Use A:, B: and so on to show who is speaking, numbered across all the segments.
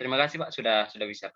A: Terima kasih Pak sudah bisa.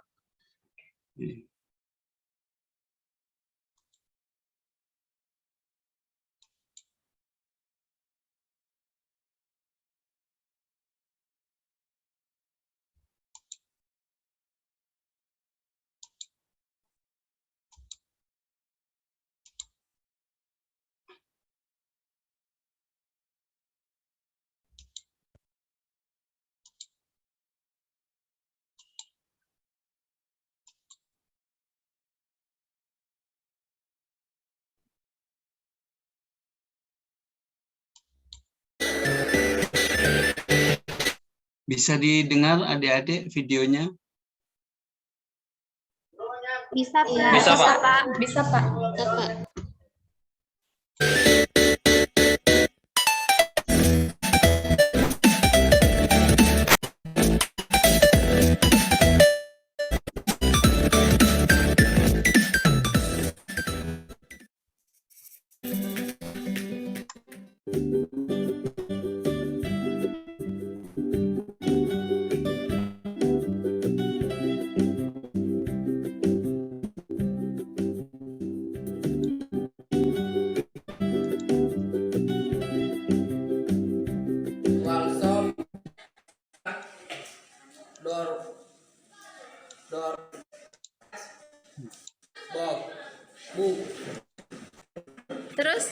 B: Bisa didengar adik-adik videonya?
C: Bisa, Pak.
A: Bisa, Pak.
C: Bisa, Pak.
D: Terus?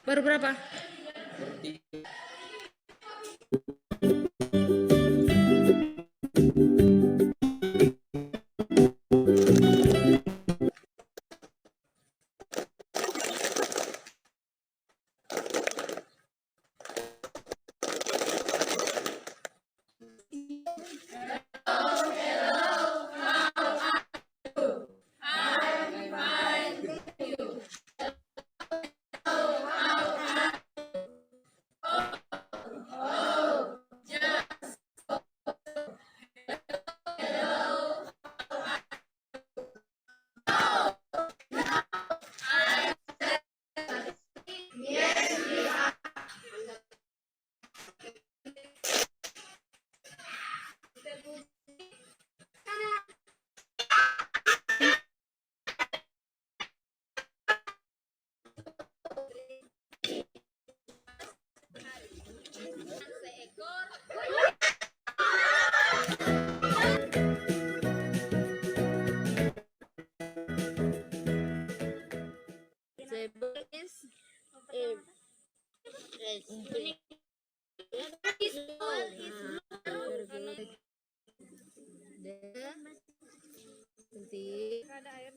D: Baru berapa?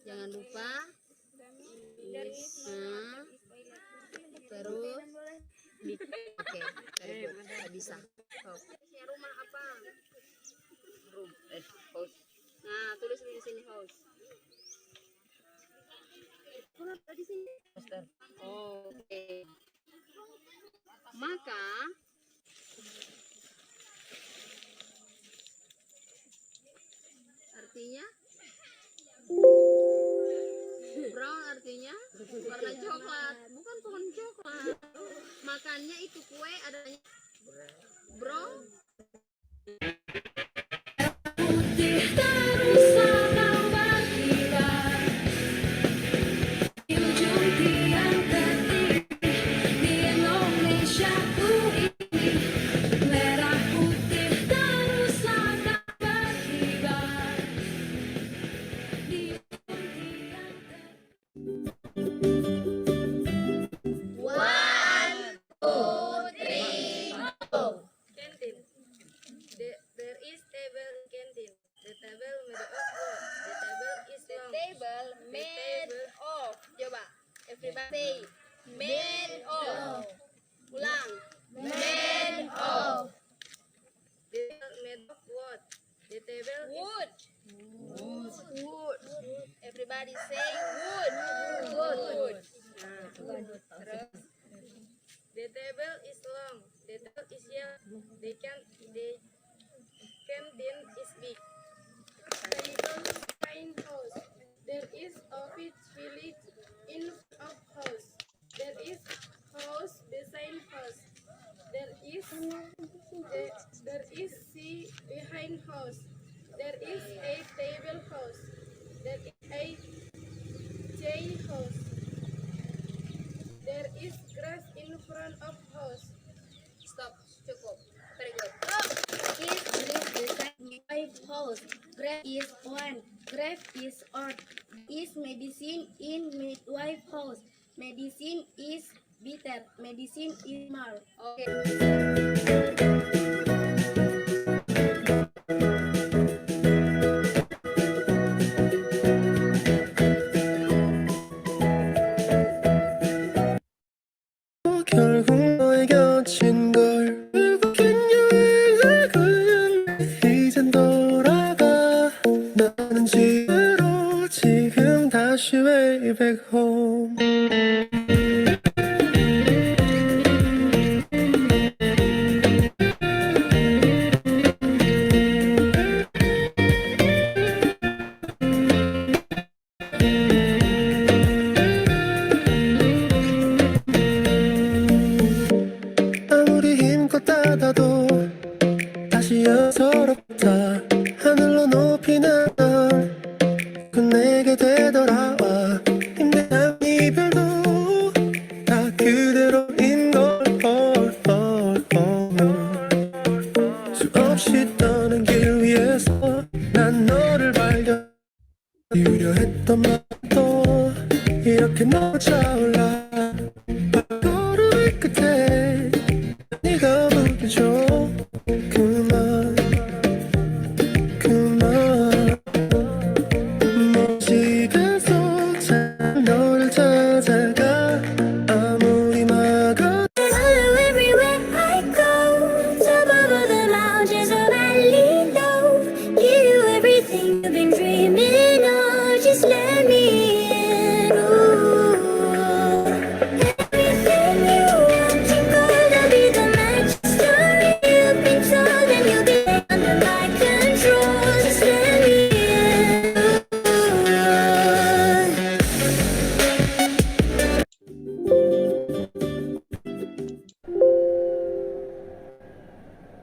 D: Jangan lupa terus oke, bisa. Rumah apa? House. Nah, tulis di sini house. Di sini. Oke. Maka artinya brown artinya warna coklat, bukan pohon coklat. Makannya itu kue adanya brown. Everybody made of. Ulang. Made of. The table made of what? The table wood. Wood. Everybody say wood. Wood. Terus. The table is long. The table is yellow. The canteen is big. Fine house. There is a village in front of house. There is house beside house. there is sea behind house. There is a table house. There is a tea house. There is grass in front of house. Stop. Cukup. Very good.
A: Is live beside my wife house. Grave is one. Grave is odd. Is medicine in midwife house. Medicine is bitter. Medicine is mal.
D: Okay.
C: 결국 너의 곁인 걸 결국엔 여행을 끝냈네. 이젠 돌아가 나는 집으로 지금 다시 way back home. 아무리 힘껏 닫아도 다시 서럽다. 하늘로 높이 날던 그 내게 되돌아와. 힘든 이별도 다 그대로인 걸 수없이 떠는 길 위에서 난 너를 발견. 유려했던 맘도 이렇게 너 차올라. 걸음의 끝에 네가 부르죠. 그만 멋지게서 잘 너를 찾아가. 아무리 막아
A: Follow everywhere I go. Top of all the mountains of valley low. Give you everything you've been dreaming of. Just let me in. Ooh. Everything you want to go. I'll be the magic story you've been told, and you'll be under my control. Just let me in.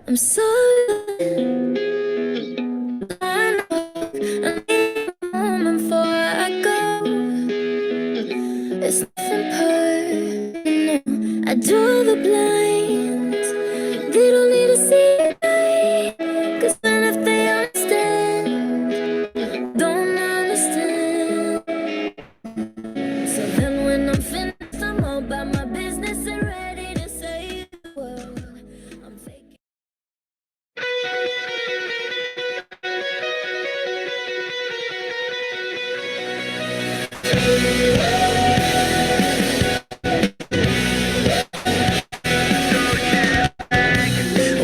A: I'm sorry. I know I need a moment before I go. It's nothing personal. I draw the blinds. They don't need to see it right. 'Cause when if they understand, don't understand. So then when I'm finished, I'm all about my business and ready to save the world. I'm taking.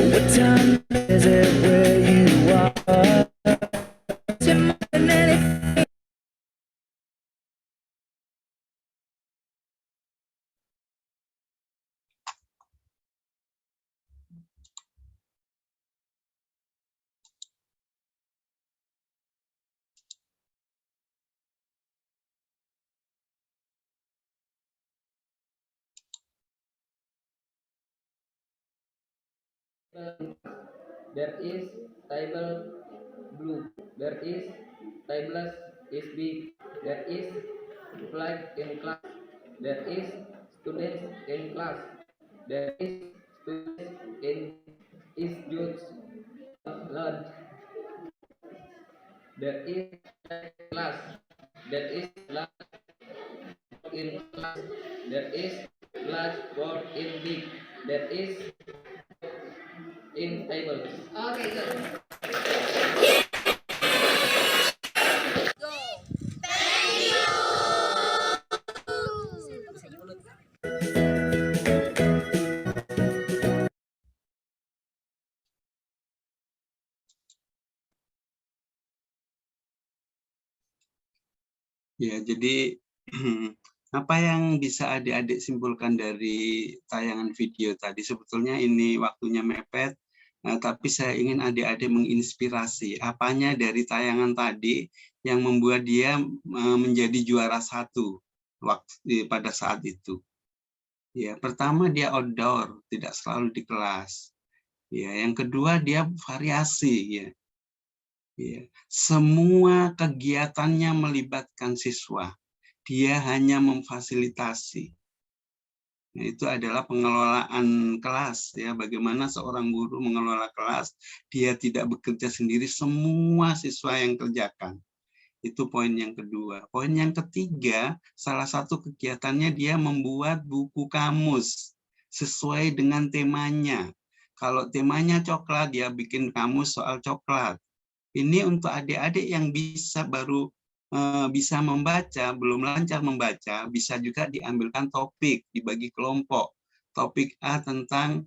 C: What time is it where you are?
E: There is table blue. There is tables is big. There is flag in class. There is students in class. There is students in institutes learn. There is class. There is large in class. There is large board in big. There is in tables. Okay, good.
B: Ya, jadi apa yang bisa adik-adik simpulkan dari tayangan video tadi? Sebetulnya ini waktunya mepet, tapi saya ingin adik-adik menginspirasi apanya dari tayangan tadi yang membuat dia menjadi juara 1 pada saat itu. Ya, pertama dia outdoor, tidak selalu di kelas. Ya, yang kedua dia variasi, ya. Ya, semua kegiatannya melibatkan siswa. Dia hanya memfasilitasi. Nah, itu adalah pengelolaan kelas, ya. Bagaimana seorang guru mengelola kelas, dia tidak bekerja sendiri, semua siswa yang kerjakan. Itu poin yang kedua. Poin yang ketiga, salah satu kegiatannya dia membuat buku kamus sesuai dengan temanya. Kalau temanya coklat, dia bikin kamus soal coklat. Ini untuk adik-adik yang bisa membaca, belum lancar membaca, bisa juga diambilkan topik, dibagi kelompok. Topik A tentang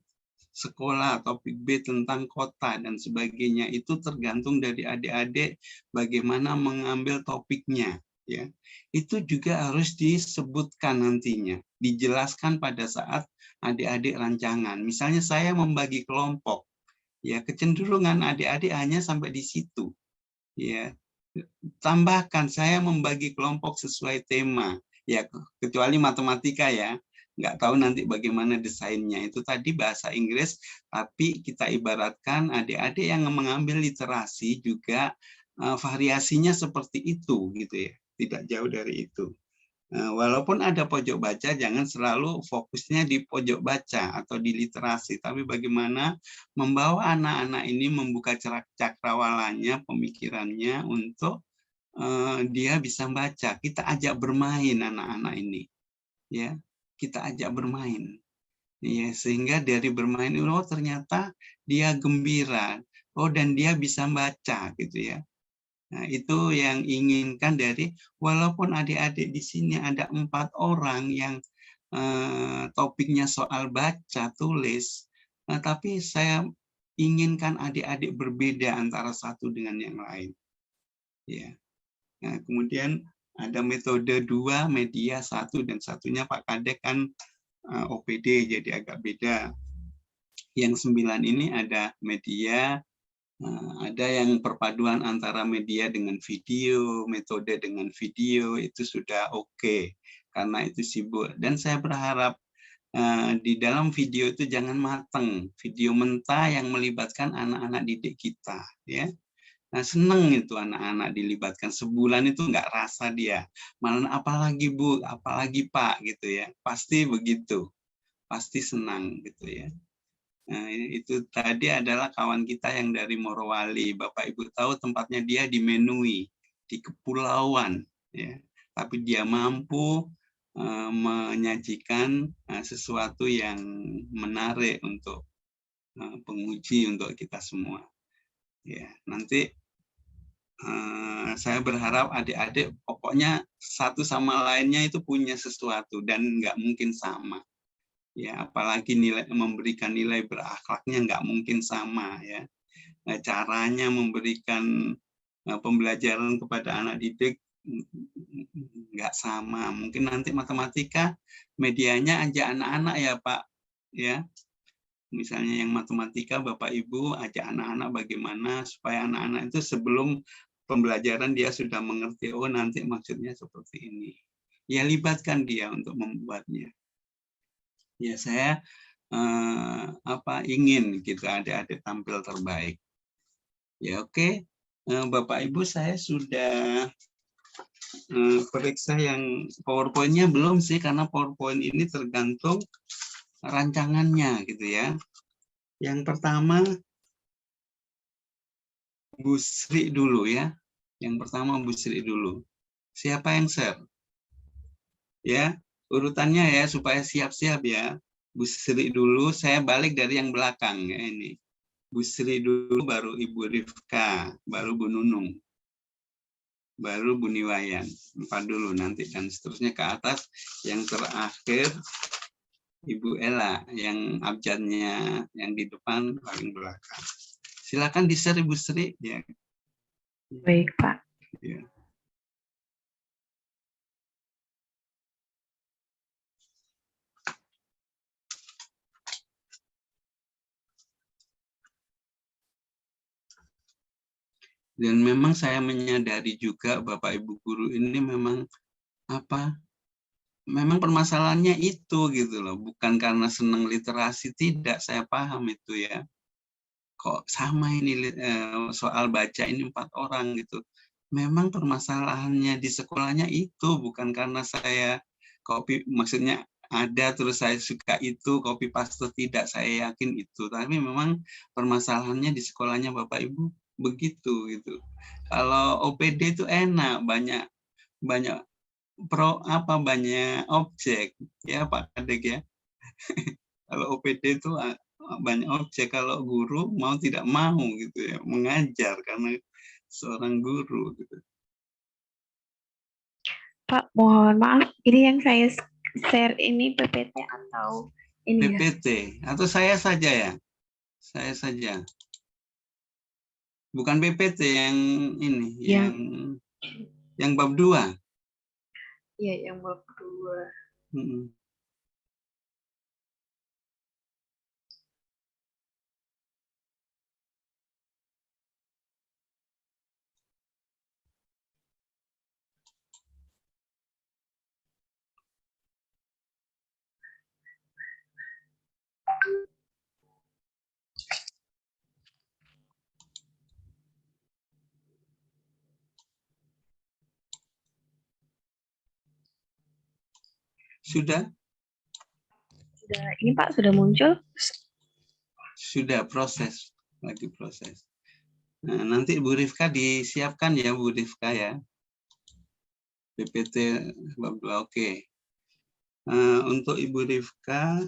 B: sekolah, topik B tentang kota, dan sebagainya. Itu tergantung dari adik-adik bagaimana mengambil topiknya. Ya, itu juga harus disebutkan nantinya, dijelaskan pada saat adik-adik rancangan. Misalnya saya membagi kelompok, ya kecenderungan adik-adik hanya sampai di situ. Ya, tambahkan saya membagi kelompok sesuai tema, ya kecuali matematika ya, nggak tahu nanti bagaimana desainnya. Itu tadi bahasa Inggris, tapi kita ibaratkan adik-adik yang mengambil literasi juga variasinya seperti itu gitu ya, tidak jauh dari itu. Walaupun ada pojok baca, jangan selalu fokusnya di pojok baca atau di literasi, tapi bagaimana membawa anak-anak ini membuka cakrawalanya, pemikirannya untuk dia bisa baca. Kita ajak bermain anak-anak ini, ya. Kita ajak bermain, ya. Sehingga dari bermain itu, oh ternyata dia gembira, oh dan dia bisa baca, gitu ya. Nah, itu yang inginkan dari, walaupun adik-adik di sini ada 4 orang yang topiknya soal baca, tulis, tapi saya inginkan adik-adik berbeda antara satu dengan yang lain. Ya. Nah, kemudian ada metode 2, media 1, dan satunya Pak Kadek kan OPD, jadi agak beda. Yang 9 ini ada media, ada yang perpaduan antara media dengan video, metode dengan video, itu sudah oke, karena itu sibuk. Dan saya berharap di dalam video itu jangan mateng, video mentah yang melibatkan anak-anak didik kita, ya. Nah, seneng itu anak-anak dilibatkan, sebulan itu nggak rasa dia, malah apalagi Bu, apalagi Pak, gitu ya, pasti begitu, pasti senang gitu ya. Nah, itu tadi adalah kawan kita yang dari Morowali. Bapak Ibu tahu tempatnya dia di Menui, di kepulauan, ya. Tapi dia mampu menyajikan sesuatu yang menarik untuk penguji untuk kita semua. Ya, nanti saya berharap adik-adik pokoknya satu sama lainnya itu punya sesuatu dan nggak mungkin sama. Ya, apalagi memberikan nilai berakhlaknya nggak mungkin sama ya. Caranya memberikan pembelajaran kepada anak didik nggak sama. Mungkin nanti matematika medianya ajak anak-anak ya Pak ya. Misalnya yang matematika Bapak Ibu ajak anak-anak bagaimana supaya anak-anak itu sebelum pembelajaran dia sudah mengerti, oh nanti maksudnya seperti ini. Ya libatkan dia untuk membuatnya. Ya saya ingin gitu adik-adik tampil terbaik. Ya oke. Bapak Ibu saya sudah periksa yang PowerPoint-nya belum sih, karena PowerPoint ini tergantung rancangannya gitu ya. Yang pertama Bu Sri dulu ya. Yang pertama Bu Sri dulu. Siapa yang share? Ya, urutannya ya supaya siap-siap ya. Bu Sri dulu, saya balik dari yang belakang ya ini. Bu Sri dulu, baru Ibu Rifka, baru Bu Nunung, baru Bu Niwayan. 4 dulu nanti dan seterusnya ke atas. Yang terakhir Ibu Ella, yang abjadnya yang di depan paling belakang. Silakan di-share Ibu Sri ya.
F: Baik, Pak.
B: Ya. Dan memang saya menyadari juga Bapak Ibu guru ini memang memang permasalahannya itu gitu loh, bukan karena senang literasi, tidak, saya paham itu ya. Kok sama ini soal baca ini 4 orang gitu. Memang permasalahannya di sekolahnya itu bukan karena saya maksudnya ada terus saya suka itu, copy paste tidak, saya yakin itu. Tapi memang permasalahannya di sekolahnya Bapak Ibu begitu gitu. Kalau OPD itu enak, banyak banyak banyak objek ya Pak Kadek ya. Kalau OPD itu banyak objek, kalau guru mau tidak mau gitu ya mengajar karena seorang guru gitu.
F: Pak, mohon maaf, ini yang saya share ini PPT atau ini ya?
B: PPT atau saya saja ya? Saya saja. Bukan PPT yang ini,
F: Yang
B: yang bab 2.
F: Iya, yang bab 2.
B: Sudah?
F: Sudah, ini Pak sudah muncul?
B: Sudah proses, lagi proses. Nah, nanti Bu Rifka disiapkan ya Bu Rifka ya. PPT bab 2, oke. Untuk Ibu Rifka,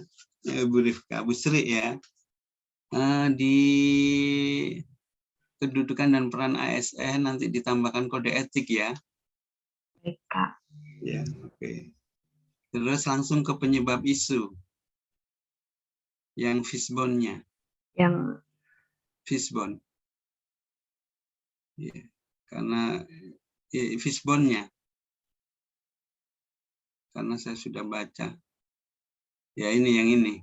B: Bu Sri ya, di kedudukan dan peran ASN nanti ditambahkan kode etik ya.
F: Baik, Kak.
B: Ya, oke. Terus langsung ke penyebab isu. Yang fishbone-nya.
F: Yang
B: Fishbone. Ya, karena fishbone-nya. Karena saya sudah baca. Ya ini yang ini.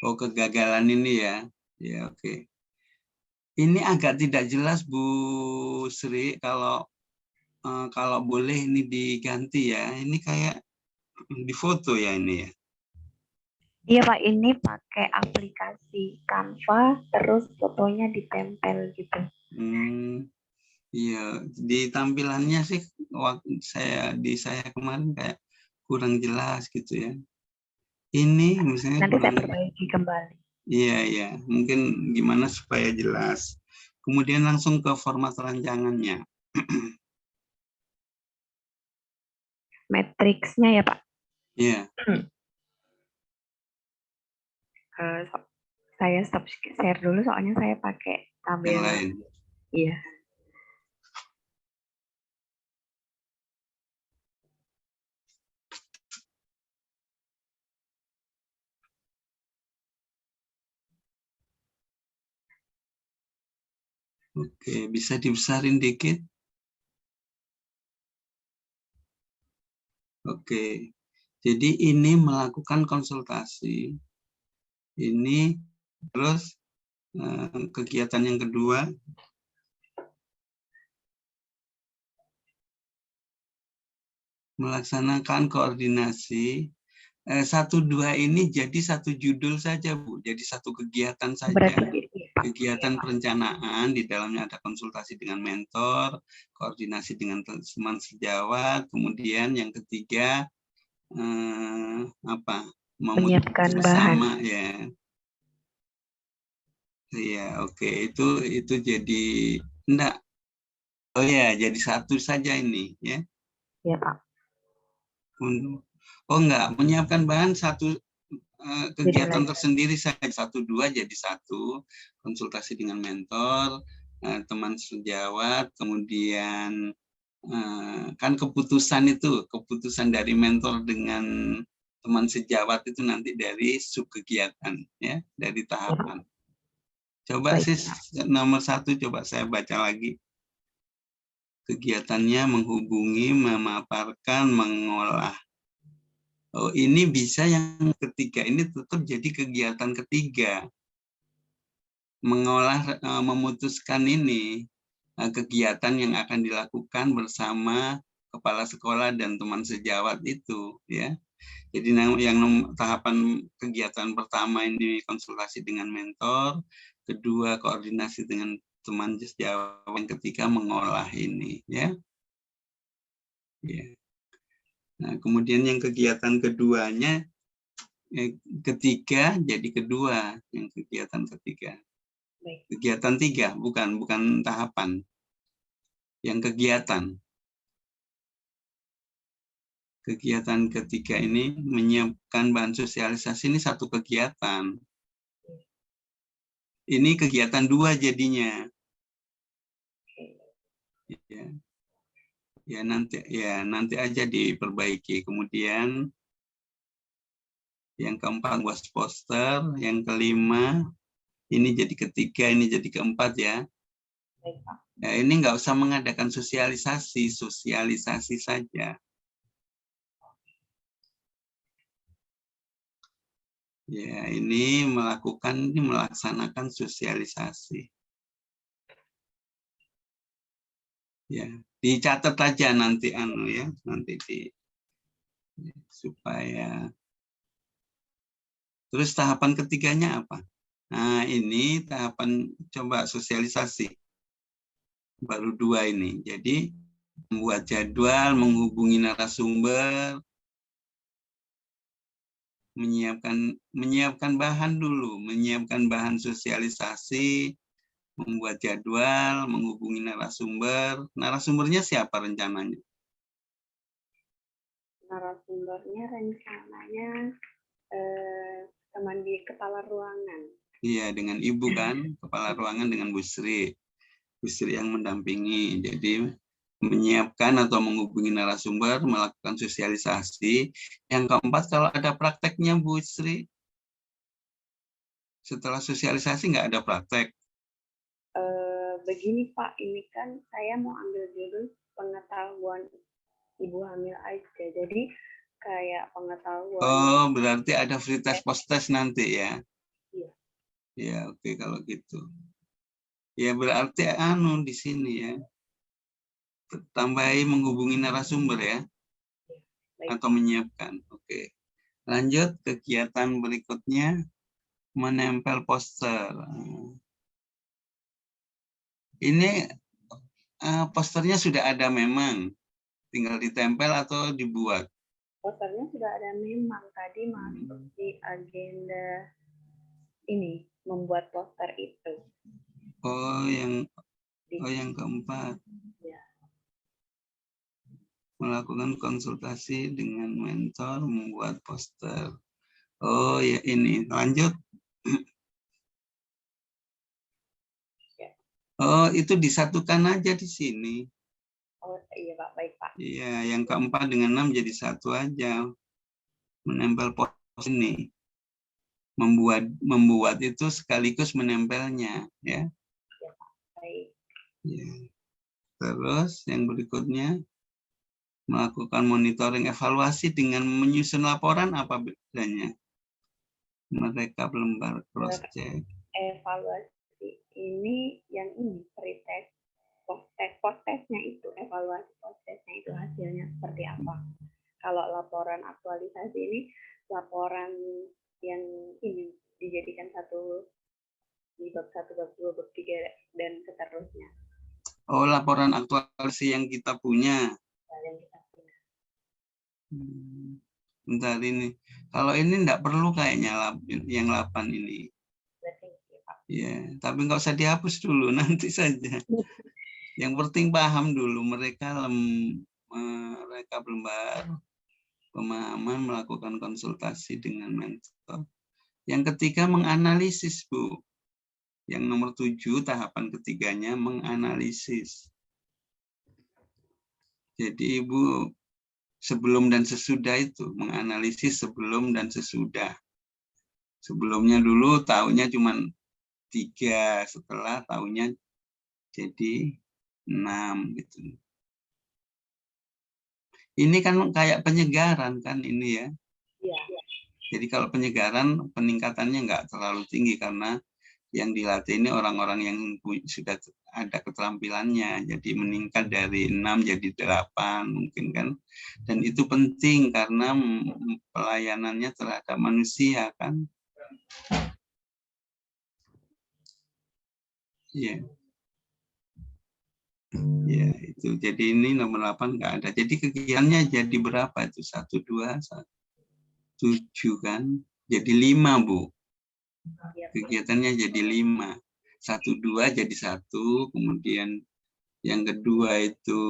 B: Oh, kegagalan ini ya. Ya, oke. Ini agak tidak jelas Bu Sri, kalau boleh ini diganti ya. Ini kayak di foto ya ini ya.
F: Iya Pak, ini pakai aplikasi Canva, terus fotonya ditempel gitu.
B: Iya, di tampilannya sih waktu saya kemarin kayak kurang jelas gitu ya. Ini misalnya
F: Nanti
B: kurang.
F: saya perbaiki kembali.
B: Iya, mungkin gimana supaya jelas. Kemudian langsung ke format rancangannya.
F: Matriksnya ya Pak.
B: Iya.
F: Saya stop share dulu soalnya saya pakai tabel
B: Yang lain.
F: Iya.
B: Oke, bisa dibesarin dikit. Oke, jadi ini melakukan konsultasi. Ini terus kegiatan yang kedua. Melaksanakan koordinasi. 1-2 ini jadi satu judul saja Bu, jadi satu kegiatan saja.
F: Berarti
B: Kegiatan perencanaan, di dalamnya ada konsultasi dengan mentor, koordinasi dengan teman sejawat, kemudian yang ketiga
F: menyiapkan
B: bersama
F: bahan.
B: ya. Iya, oke, itu jadi enggak. Oh ya, jadi satu saja ini ya.
F: Iya Pak.
B: Oh enggak, menyiapkan bahan satu kegiatan tersendiri saja, 1-2 jadi satu, konsultasi dengan mentor, teman sejawat, kemudian kan keputusan dari mentor dengan teman sejawat itu nanti dari subkegiatan ya, dari tahapan. Coba nomor 1 coba saya baca lagi. Kegiatannya menghubungi, memaparkan, mengolah. Oh, ini bisa yang ketiga ini tetap jadi kegiatan ketiga. memutuskan ini kegiatan yang akan dilakukan bersama kepala sekolah dan teman sejawat itu, ya. Jadi yang tahapan kegiatan pertama ini konsultasi dengan mentor, kedua koordinasi dengan teman sejawat, yang ketiga mengolah ini, ya. Ya. Nah, kemudian yang kegiatan keduanya, ketiga jadi kedua, yang kegiatan ketiga.
F: Baik.
B: Kegiatan 3, bukan tahapan. Yang kegiatan. Kegiatan ketiga ini menyiapkan bahan sosialisasi, ini satu kegiatan. Ini kegiatan 2 jadinya. Ya nanti aja diperbaiki. Kemudian yang keempat buat poster, yang kelima ini jadi ketiga, ini jadi keempat, ya.
F: Baik, Pak.
B: Ya, ini nggak usah mengadakan sosialisasi saja. Ya, ini melaksanakan sosialisasi. Ya, dicatat aja nanti supaya. Terus tahapan ketiganya apa? Nah, ini tahapan coba sosialisasi. Baru 2 ini. Jadi membuat jadwal, menghubungi narasumber, menyiapkan bahan dulu, menyiapkan bahan sosialisasi, membuat jadwal, menghubungi narasumber. Narasumbernya siapa rencananya?
F: Narasumbernya rencananya teman di kepala ruangan.
B: Iya, dengan Ibu kan, kepala ruangan dengan Bu Sri. Bu Sri yang mendampingi. Jadi menyiapkan atau menghubungi narasumber, melakukan sosialisasi. Yang keempat, kalau ada prakteknya Bu Sri. Setelah sosialisasi nggak ada praktek.
F: Begini Pak, ini kan saya mau ambil dulu pengetahuan ibu hamil aja. Jadi kayak pengetahuan.
B: Oh, berarti ada free test post test nanti, ya?
F: Iya.
B: Ya, oke kalau gitu. Ya berarti di sini, ya. Tambahi menghubungi narasumber, ya.
F: Baik.
B: Atau menyiapkan. Oke. Lanjut kegiatan berikutnya, menempel poster. Ini posternya sudah ada memang, tinggal ditempel atau dibuat?
F: Posternya sudah ada memang, tadi masuk di agenda ini, membuat poster itu.
B: Oh, yang keempat.
F: Ya.
B: Melakukan konsultasi dengan mentor, membuat poster. Oh ya, ini lanjut. Oh, itu disatukan aja di sini.
F: Oh iya Pak, baik Pak.
B: Iya, yang keempat dengan 6 jadi satu aja. Menempel poster ini. Membuat itu sekaligus menempelnya, ya.
F: Ya Pak, baik.
B: Ya. Terus yang berikutnya, melakukan monitoring evaluasi dengan menyusun laporan, apa bedanya? Mereka lembar cross check.
F: Evaluasi ini yang ini pretest post testnya itu, evaluasi post testnya itu hasilnya seperti apa. Kalau laporan aktualisasi ini laporan yang ini dijadikan di bab 1, bab 2, bab 3 dan seterusnya.
B: Oh, laporan aktualisasi yang kita punya.
F: Yang kita punya.
B: Bentar ini. Kalau ini enggak perlu kayaknya yang 8 ini. Ya, tapi nggak usah dihapus dulu, nanti saja. Yang penting paham dulu, mereka lembar pemahaman, melakukan konsultasi dengan mentor. Yang ketiga menganalisis, Bu. Yang nomor 7 tahapan ketiganya menganalisis. Jadi Ibu sebelum dan sesudah itu, menganalisis sebelum dan sesudah. Sebelumnya dulu tahunnya cuma 3, setelah tahunnya jadi 6 gitu. Ini kan kayak penyegaran kan ini, ya.
F: Iya.
B: Jadi kalau penyegaran peningkatannya nggak terlalu tinggi karena yang dilatih ini orang-orang yang sudah ada keterampilannya, jadi meningkat dari 6 jadi 8 mungkin kan, dan itu penting karena pelayanannya terhadap manusia kan. Ya. Ya, itu. Jadi ini nomor 8 nggak ada. Jadi kegiatannya jadi berapa itu? 1, 2, 7 kan? Jadi 5, Bu. Kegiatannya jadi 5. 1, 2 jadi 1, kemudian yang kedua itu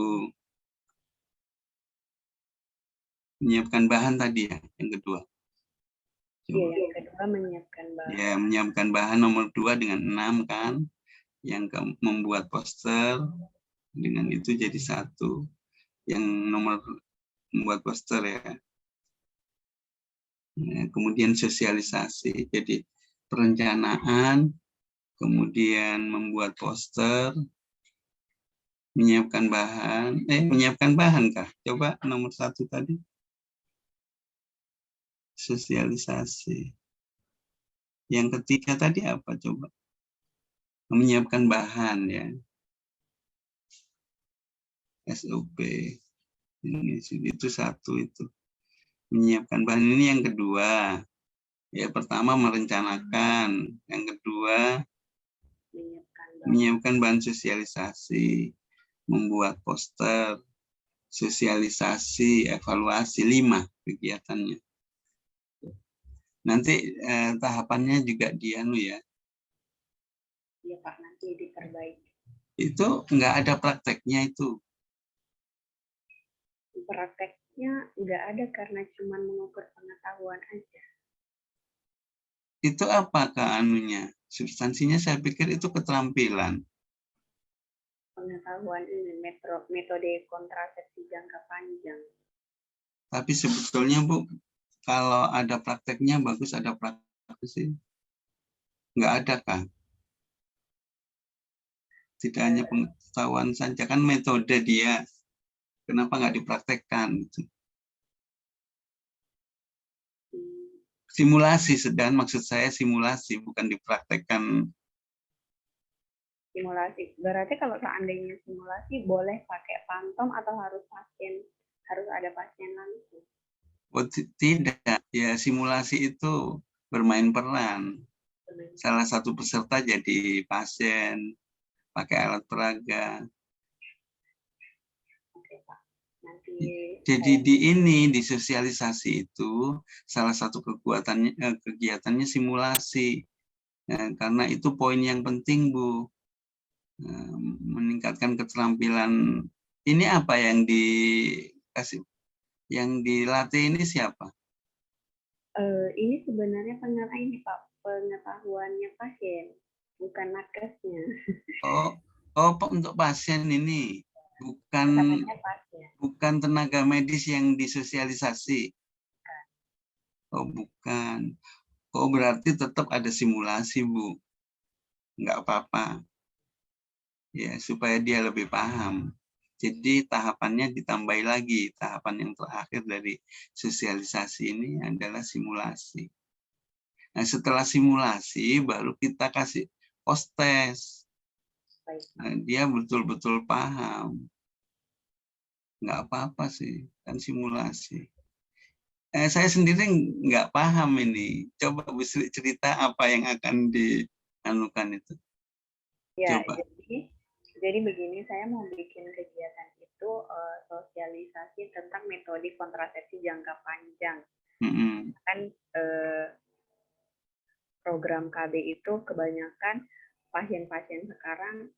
B: menyiapkan bahan tadi ya, yang kedua.
F: Iya, yang kedua menyiapkan bahan.
B: Ya, menyiapkan bahan nomor 2 dengan 6 kan. Yang membuat poster dengan itu jadi 1. Yang nomor membuat poster ya. Kemudian sosialisasi, jadi perencanaan, kemudian membuat poster, menyiapkan bahan kah? Coba nomor 1 tadi. Sosialisasi. Yang ketiga tadi apa coba? Menyiapkan bahan ya. SOP. Itu 1 itu. Menyiapkan bahan ini yang kedua. Ya, pertama merencanakan, yang kedua menyiapkan bahan sosialisasi, membuat poster, sosialisasi, evaluasi, 5 kegiatannya. Nanti tahapannya juga ya.
F: Iya Pak, nanti diperbaiki.
B: Itu nggak ada prakteknya itu.
F: Prakteknya nggak ada karena cuma mengukur pengetahuan aja.
B: Itu apakah anunya? Substansinya saya pikir itu keterampilan.
F: Pengetahuan ini metode kontrasepsi jangka panjang.
B: Tapi sebetulnya Bu, kalau ada prakteknya bagus ada praktek sih. Nggak ada kan? Tidak hanya pengetahuan saja kan metode dia. Kenapa nggak dipraktekkan? Simulasi, sedang maksud saya simulasi, bukan dipraktekkan.
F: Simulasi. Berarti kalau seandainya simulasi boleh pakai fantom atau harus ada pasien langsung?
B: Oh, tidak, ya simulasi itu bermain peran. Salah satu peserta jadi pasien, pakai alat peraga.
F: Oke Pak. Nanti
B: Jadi di sosialisasi itu salah satu kegiatannya simulasi. Karena itu poin yang penting Bu. Meningkatkan keterampilan. Ini apa yang dilatih ini siapa?
F: Ini sebenarnya pengetahuannya pasien, bukan nakesnya.
B: Oh, untuk pasien ini, bukan tenaga medis yang disosialisasi. Oh, bukan. Oh, berarti tetap ada simulasi, Bu. Nggak apa-apa. Ya, supaya dia lebih paham. Jadi tahapannya ditambahi lagi. Tahapan yang terakhir dari sosialisasi ini adalah simulasi. Nah, setelah simulasi baru kita kasih post-test. Nah, dia betul-betul paham. Nggak apa-apa sih, kan simulasi. Saya sendiri nggak paham ini. Coba Bu Sri cerita apa yang akan dianukan itu.
F: Ya,
B: Coba.
F: jadi begini, saya mau bikin kegiatan itu sosialisasi tentang metode kontrasepsi jangka panjang. Kan program KB itu kebanyakan pasien-pasien sekarang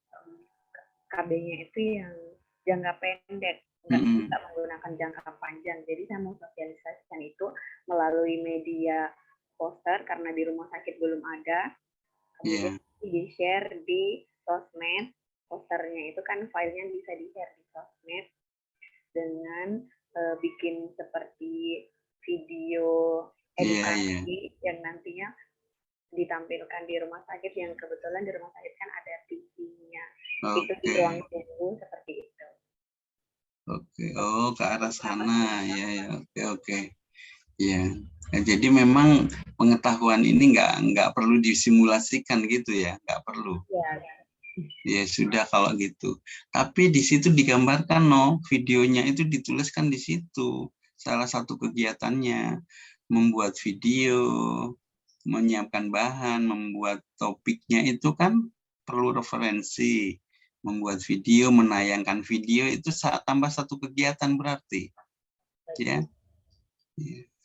F: KB-nya itu yang jangka pendek, nggak menggunakan jangka panjang. Jadi saya mau sosialisasikan itu melalui media poster karena di rumah sakit belum ada. Kemudian di-share di sosmed. Posternya itu kan filenya bisa di-share di sosmed dengan bikin seperti video edukasi yang nantinya ditampilkan di rumah sakit, yang kebetulan di rumah sakit kan ada TV-nya. Itu di ruang tunggu seperti itu.
B: Oke, oh ke arah sana ya. Oke. Ya. Ya, jadi memang pengetahuan ini nggak perlu disimulasikan gitu ya, nggak perlu.
F: Ya,
B: Ya sudah kalau gitu. Tapi di situ digambarkan videonya itu dituliskan di situ. Salah satu kegiatannya membuat video, menyiapkan bahan, membuat topiknya itu kan perlu referensi. Membuat video, menayangkan video itu tambah satu kegiatan berarti. Ya.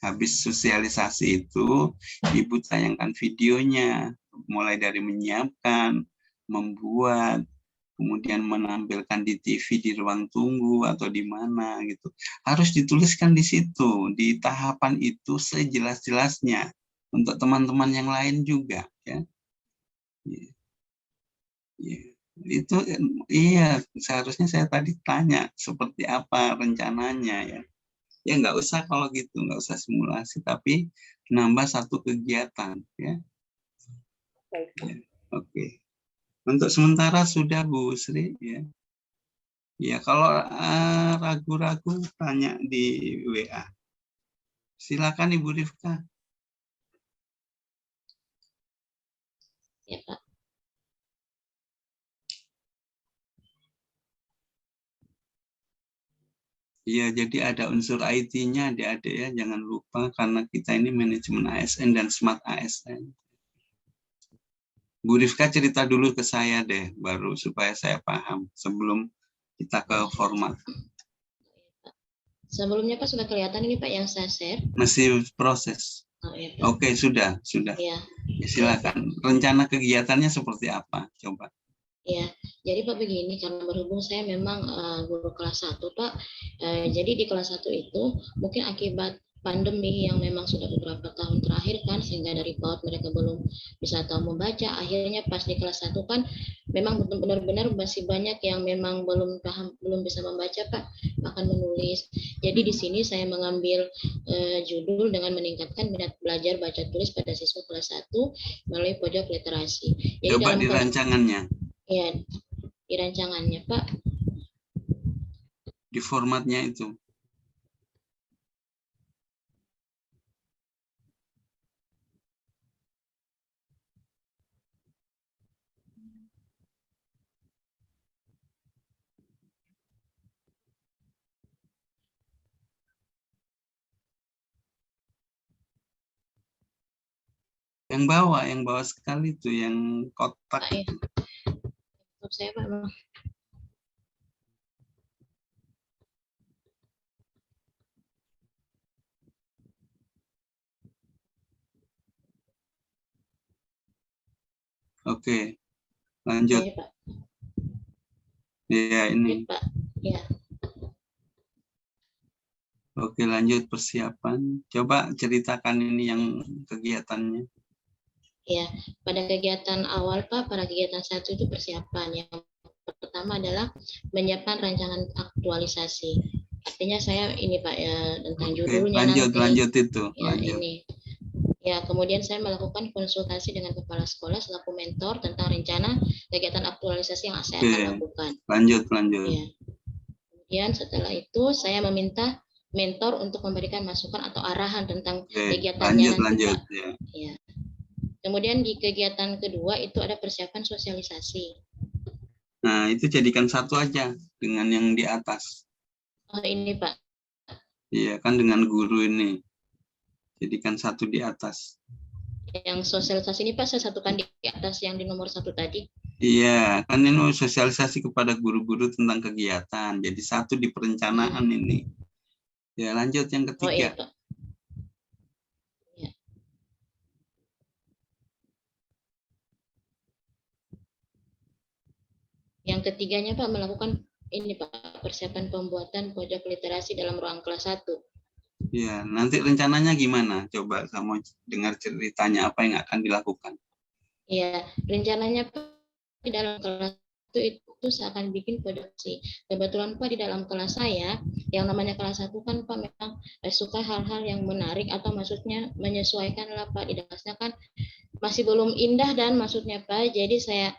B: Habis sosialisasi itu, Ibu tayangkan videonya, mulai dari menyiapkan, membuat, kemudian menampilkan di TV di ruang tunggu atau di mana gitu. Harus dituliskan di situ, di tahapan itu sejelas-jelasnya untuk teman-teman yang lain juga ya. Itu iya, seharusnya saya tadi tanya seperti apa rencananya ya. Ya nggak usah kalau gitu, nggak usah simulasi, tapi nambah satu kegiatan ya.
F: baik.
B: Ya, oke. Untuk sementara sudah Bu Sri ya. Ya kalau ragu-ragu tanya di WA. Silakan Ibu Rifka.
G: Ya, Pak.
B: Iya, jadi ada unsur IT-nya adik-adik ya, jangan lupa karena kita ini manajemen ASN dan smart ASN. Bu Rifka cerita dulu ke saya deh, baru supaya saya paham sebelum kita ke format.
G: Sebelumnya Pak sudah kelihatan ini Pak yang saya share.
B: Masih proses.
G: Oh, ya, Pak.
B: Oke, sudah.
G: Ya.
B: Ya, silakan. Rencana kegiatannya seperti apa? Coba.
G: Ya, jadi Pak begini, karena berhubung saya memang guru kelas 1 Pak, jadi di kelas 1 itu mungkin akibat pandemi yang memang sudah beberapa tahun terakhir kan, sehingga dari PAUD mereka belum bisa tahu membaca, akhirnya pas di kelas 1 kan memang benar-benar masih banyak yang memang belum paham, belum bisa membaca Pak, akan menulis. Jadi di sini saya mengambil judul dengan meningkatkan minat belajar baca tulis pada siswa kelas 1 melalui pojok literasi. Jadi
B: coba
G: dalam
B: di rancangannya.
G: Ya, di rancangannya Pak.
B: Di formatnya itu. Yang bawah sekali tuh, yang kotak
G: Pak,
B: itu.
G: Ya. Saya Pak.
B: Oke, lanjut.
G: Ya, Pak.
B: Ya, ini.
G: Ya, Pak. Ya.
B: Oke, lanjut persiapan. Coba ceritakan ini yang kegiatannya.
G: Ya, pada kegiatan awal Pak, pada kegiatan 1 itu persiapan. Yang pertama adalah menyiapkan rancangan aktualisasi. Artinya saya ini Pak ya tentang judulnya
B: lanjut itu.
G: Ya, lanjut. Ini. Ya, kemudian saya melakukan konsultasi dengan kepala sekolah selaku mentor tentang rencana kegiatan aktualisasi yang saya akan lakukan.
B: Lanjut.
G: Ya. Kemudian setelah itu saya meminta mentor untuk memberikan masukan atau arahan tentang kegiatannya
B: lanjut.
G: Ya. Kemudian di kegiatan kedua itu ada persiapan sosialisasi.
B: Nah, itu jadikan satu aja dengan yang di atas.
G: Oh, ini Pak.
B: Iya, kan dengan guru ini. Jadikan satu di atas.
G: Yang sosialisasi ini Pak saya satukan di atas yang di nomor 1 tadi.
B: Iya, kan ini sosialisasi kepada guru-guru tentang kegiatan. Jadi satu di perencanaan ini. Ya, lanjut yang ketiga.
G: Oh, iya, Pak. Yang ketiganya Pak melakukan ini Pak, persiapan pembuatan pojok literasi dalam ruang kelas 1.
B: Ya, nanti rencananya gimana? Coba kamu dengar ceritanya apa yang akan dilakukan.
G: Ya, rencananya Pak di dalam kelas itu saya akan bikin pojok sih. Kebetulan Pak di dalam kelas saya, yang namanya kelas 1 kan Pak memang suka hal-hal yang menarik atau maksudnya menyesuaikan lah Pak, di kelasnya kan masih belum indah dan maksudnya Pak, jadi saya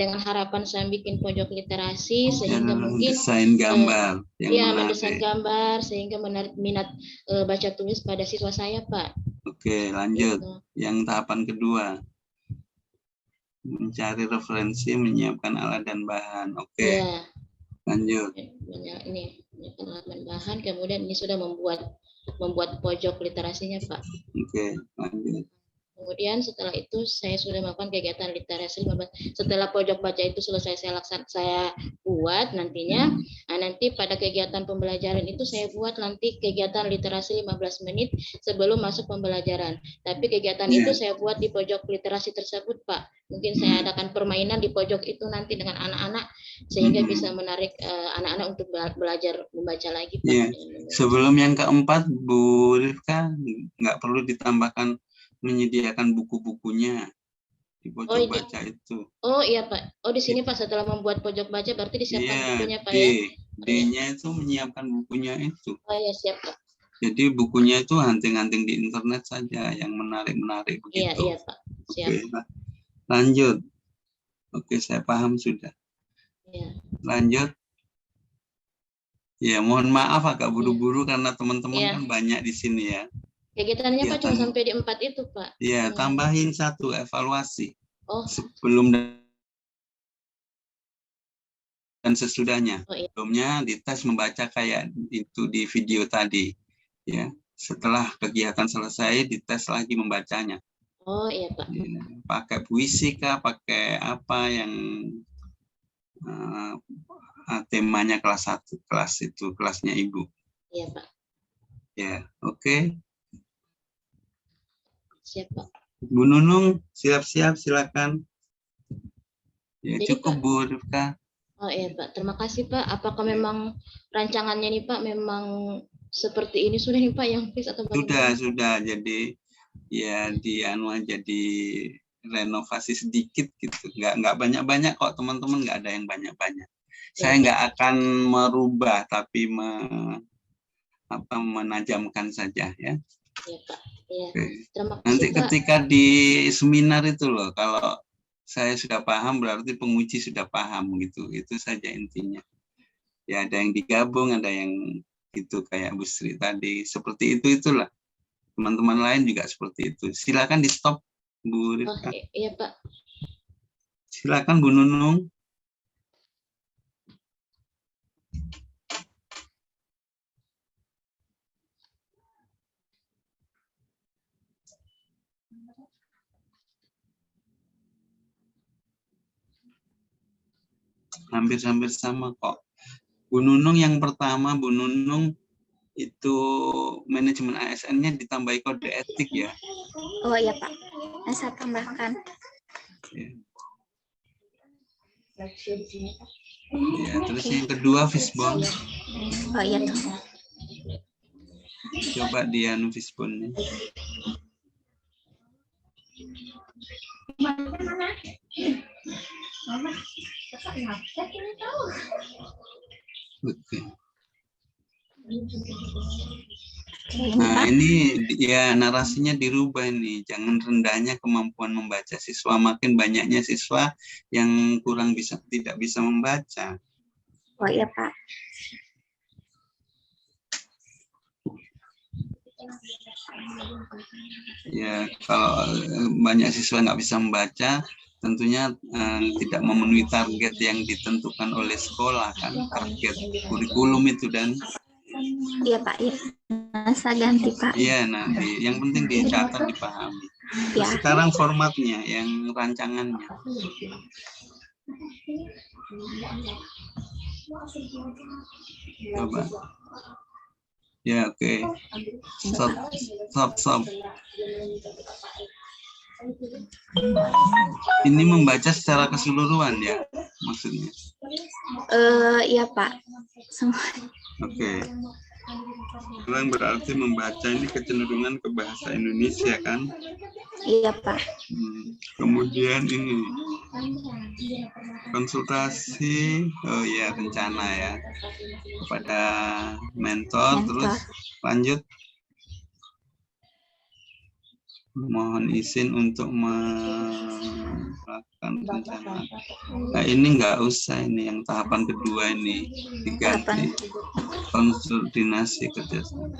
G: dengan harapan saya bikin pojok literasi sehingga mungkin
B: desain gambar yang
G: ya
B: menarik.
G: mendesain gambar sehingga menarik minat baca tulis pada siswa saya, Pak.
B: Oke, lanjut.
G: Gitu.
B: Yang tahapan kedua, mencari referensi, menyiapkan alat dan bahan. Oke,
G: Ya,
B: lanjut.
G: ini menyiapkan alat dan bahan, kemudian ini sudah membuat pojok literasinya, Pak.
B: Oke, lanjut.
G: Kemudian setelah itu saya sudah melakukan kegiatan literasi 15. Setelah pojok baca itu selesai saya buat nantinya. Nah, nanti pada kegiatan pembelajaran itu saya buat nanti kegiatan literasi 15 menit sebelum masuk pembelajaran. Tapi kegiatan itu saya buat di pojok literasi tersebut, Pak. Mungkin saya adakan permainan di pojok itu nanti dengan anak-anak sehingga bisa menarik anak-anak untuk belajar membaca lagi, Pak.
B: Yeah. Sebelum yang keempat, Bu Rifka, nggak perlu ditambahkan menyediakan buku-bukunya di pojok baca itu.
G: Oh iya, Pak. Oh di sini Pak, setelah membuat pojok baca berarti disiapkan bukunya, Pak, ya?
B: D-nya itu menyiapkan bukunya itu.
G: Oh iya, siap, Pak.
B: Jadi bukunya itu hunting-hunting di internet saja yang menarik-menarik begitu.
G: Iya, iya, Pak. Siap.
B: Oke, lanjut. Oke, saya paham sudah.
G: Iya.
B: Lanjut. Ya, mohon maaf agak buru-buru karena teman-teman kan banyak di sini ya.
G: Kegiatannya Pak cuma sampai di 4 itu, Pak.
B: Iya, tambahin satu evaluasi.
G: Oh.
B: Sebelum dan sesudahnya.
G: Oh, iya.
B: Sebelumnya dites membaca kayak itu di video tadi. Ya, setelah kegiatan selesai dites lagi membacanya.
G: Oh iya, Pak.
B: Ya, pakai puisi kah, pakai apa yang temanya kelas 1, kelasnya Ibu.
G: Iya, Pak.
B: Ya, oke.
G: Siap, Pak.
B: Bu Nunung, siap-siap, silakan. Ya,
G: Jadi,
B: cukup,
G: Pak,
B: Bu Rifka.
G: Oh iya, Pak. Terima kasih, Pak. Apakah memang rancangannya nih, Pak, memang seperti ini sudah nih, Pak, yang fix atau bagaimana?
B: Sudah. Jadi ya jadi renovasi sedikit gitu. Nggak banyak-banyak kok, teman-teman, nggak ada yang banyak-banyak. Saya nggak akan merubah, tapi menajamkan saja ya.
G: Iya, Pak. Iya. Terima kasih,
B: Nanti
G: Pak.
B: ketika di seminar itu loh, kalau saya sudah paham berarti penguji sudah paham gitu. Itu saja intinya. Ya ada yang digabung, ada yang gitu kayak Bu Sri tadi. Seperti itulah. Teman-teman lain juga seperti itu. Silakan di stop, Bu Rifka.
G: Oh, iya, Pak.
B: Silakan Bu Nunung. Hampir sama kok. Bu Nunung yang pertama, Bu Nunung itu manajemen ASN-nya ditambahi kode etik ya.
A: Oh iya, Pak. Saya tambahkan.
B: Ya, terus yang kedua Fishbone.
A: Oh iya tuh.
B: Coba dia Fishbone-nya. Oke. Nah ini ya narasinya dirubah ini, jangan rendahnya kemampuan membaca siswa, makin banyaknya siswa yang tidak bisa membaca.
A: Oh iya, Pak.
B: Ya kalau banyak siswa nggak bisa membaca, tentunya tidak memenuhi target yang ditentukan oleh sekolah kan, target kurikulum itu dan.
A: Iya, Pak. Iya. Saya ganti, Pak.
B: Iya, nanti yang penting dicatat, dipahami.
A: Ya.
B: Sekarang formatnya, yang rancangannya. Coba. Ya, oke. Stop. Ini membaca secara keseluruhan ya, maksudnya?
A: Iya, Pak. Semua.
B: Oke. Sekarang berarti membaca ini kecenderungan ke bahasa Indonesia kan?
A: Iya, Pak.
B: Kemudian ini konsultasi, oh ya rencana ya kepada mentor. Terus lanjut Mohon izin untuk melakukan rencana. Nah, ini nggak usah, ini yang tahapan kedua ini diganti. Koordinasi kerjasama.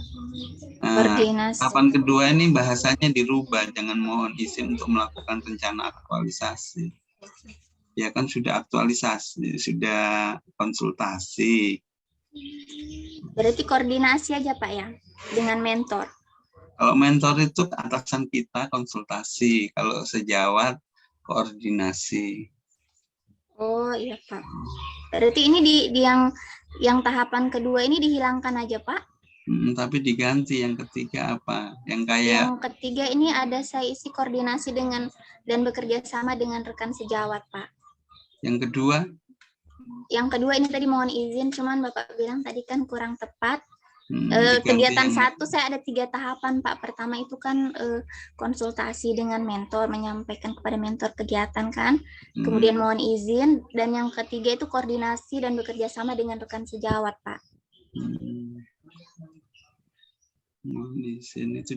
B: Nah,
H: Koordinasi.
B: tahapan kedua ini bahasanya dirubah, jangan mohon izin untuk melakukan rencana aktualisasi. Ya kan sudah aktualisasi, sudah konsultasi.
H: Berarti koordinasi aja Pak ya, dengan mentor.
B: Kalau mentor itu atasan kita konsultasi, kalau sejawat koordinasi.
H: Oh iya Pak. Berarti ini di yang tahapan kedua ini dihilangkan aja Pak?
B: Tapi diganti yang ketiga apa? Yang kayak
H: Yang ketiga ini ada saya isi koordinasi dengan dan bekerja sama dengan rekan sejawat Pak.
B: yang kedua?
H: Yang kedua ini tadi mohon izin, cuman Bapak bilang tadi kan kurang tepat.
B: Diganti
H: Kegiatan
B: yang-
H: 1 saya ada 3 tahapan Pak. Pertama itu kan konsultasi dengan mentor, menyampaikan kepada mentor kegiatan kan. Kemudian mohon izin, dan yang ketiga itu koordinasi dan bekerja sama dengan rekan sejawat Pak.
B: Mohon izin itu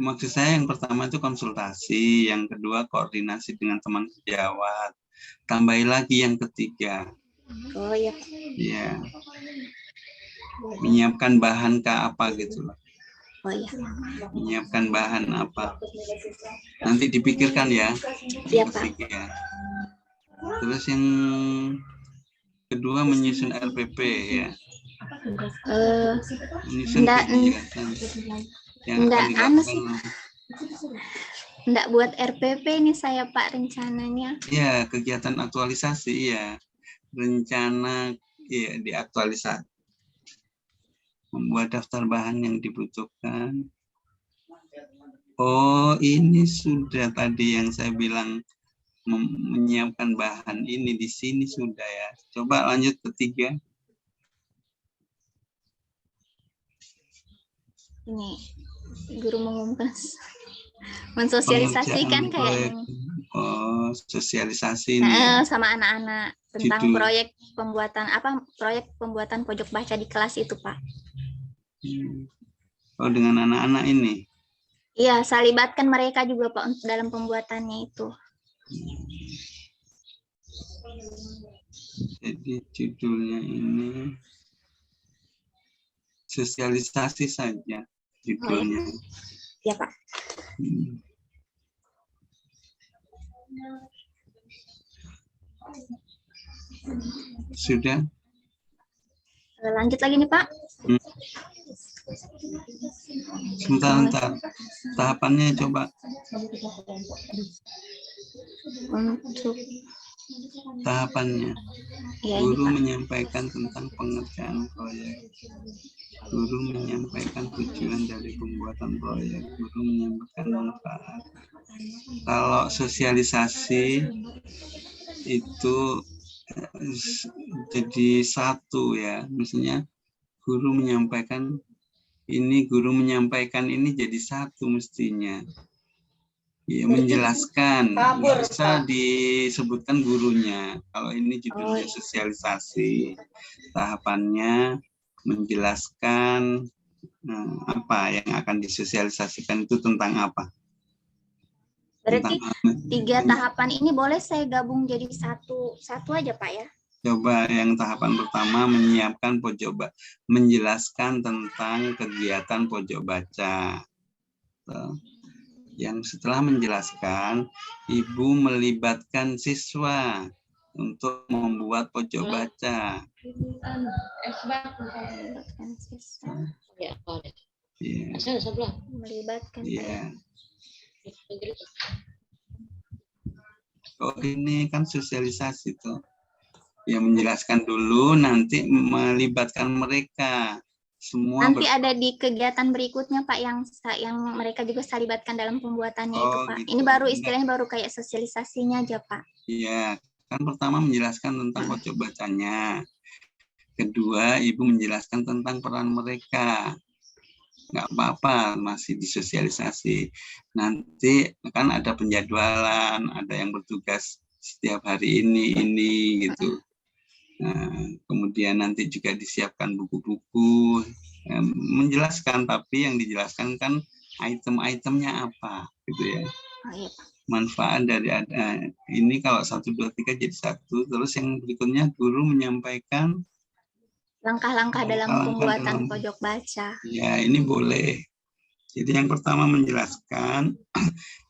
B: maksud saya yang pertama itu konsultasi, yang kedua koordinasi dengan teman sejawat. Tambahi lagi yang ketiga.
H: Oh iya Pak.
B: Ya. Menyiapkan bahan ke apa gitu loh.
H: Oh iya.
B: Menyiapkan bahan apa. Nanti dipikirkan ya.
H: Iya Pak.
B: Ketiga. Terus yang kedua menyusun RPP ya. Menyusun
H: Enggak,
B: kegiatan yang
H: enggak,
B: akan
H: anu sih.
B: dilakukan.
H: Enggak buat RPP nih saya Pak rencananya.
B: Iya, kegiatan aktualisasi ya. Rencana ya diaktualisasi. Membuat daftar bahan yang dibutuhkan. Oh, ini sudah tadi yang saya bilang menyiapkan bahan ini di sini sudah ya. Coba lanjut ketiga.
H: Ini guru mengumumkan mensosialisasikan
B: Pengerjaan
H: kayak
B: proyek. Oh, sosialisasi ini ya.
H: sama anak-anak tentang
B: Judul.
H: proyek pembuatan pojok baca di kelas itu Pak.
B: Oh, dengan anak-anak ini.
H: Iya, saya libatkan mereka juga Pak untuk dalam pembuatannya itu.
B: Jadi judulnya ini sosialisasi saja judulnya.
H: Ya Pak.
B: Sudah?
H: Lanjut lagi nih Pak.
B: Sebentar. Tahapannya coba.
H: Untuk
B: Tahapannya.
H: ya ini
B: Guru
H: Pak.
B: menyampaikan tentang pengerjaan proyek. Guru menyampaikan tujuan dari pembuatan proyek. Guru menyampaikan manfaat. Kalau sosialisasi itu jadi satu ya. Misalnya guru menyampaikan ini jadi satu mestinya. Ya, menjelaskan, nggak usah disebutkan gurunya. Kalau ini judulnya sosialisasi, tahapannya menjelaskan apa yang akan disosialisasikan itu tentang apa.
H: Berarti
B: Tentang
H: 3 tahapan ini boleh saya gabung jadi satu aja Pak ya?
B: Coba yang tahapan pertama menyiapkan menjelaskan tentang kegiatan pojok baca. Yang setelah menjelaskan, Ibu melibatkan siswa untuk membuat pojok baca.
G: Ya, ada.
B: Iya.
G: Saya sebelah.
H: Melibatkan.
B: Iya. Oh, ini kan sosialisasi tuh. Ya, menjelaskan dulu, nanti melibatkan mereka. Semua
H: Nanti ada di kegiatan berikutnya Pak yang mereka juga saya libatkan dalam pembuatannya itu
B: Oh,
H: Pak.
B: gitu.
H: Ini baru istilahnya baru kayak sosialisasinya aja Pak.
B: Iya, kan pertama menjelaskan tentang pojok bacanya. Kedua, Ibu menjelaskan tentang peran mereka. Nggak apa-apa, masih disosialisasi. Nanti kan ada penjadwalan, ada yang bertugas setiap hari ini gitu. Nah, kemudian nanti juga disiapkan buku-buku, menjelaskan, tapi yang dijelaskan kan item-itemnya apa gitu ya.
H: Oh iya Pak.
B: Manfaat dari ini kalau 1, 2, 3 jadi 1. Terus yang berikutnya guru menyampaikan
H: Langkah-langkah dalam
B: langkah-langkah
H: pembuatan
B: dalam-
H: pojok baca.
B: Ya, ini boleh. Jadi yang pertama menjelaskan,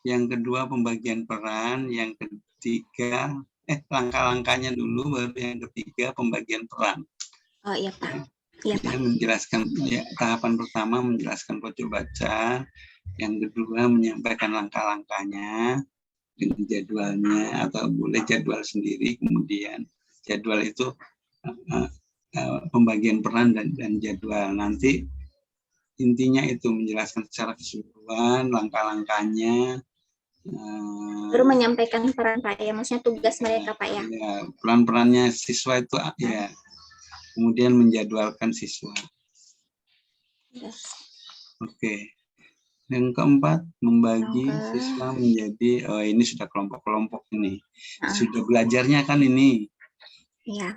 B: yang kedua pembagian peran, yang ketiga langkah-langkahnya dulu, baru yang ketiga pembagian peran.
H: Oh iya Pak. Iya Pak.
B: Ya, menjelaskan ya, tahapan pertama menjelaskan pojok baca, yang kedua menyampaikan langkah-langkahnya dengan jadwalnya, atau boleh jadwal sendiri, kemudian jadwal itu pembagian peran dan jadwal. Nanti intinya itu menjelaskan secara keseluruhan langkah-langkahnya,
H: Baru menyampaikan peran Pak ya, maksudnya tugas mereka Pak ya.
B: ya, peran-perannya siswa itu ya, kemudian menjadwalkan siswa.
H: Yes.
B: Oke. Yang keempat, membagi
H: Yang
B: siswa menjadi, ini sudah kelompok-kelompok ini. Sudah belajarnya kan ini.
H: Iya.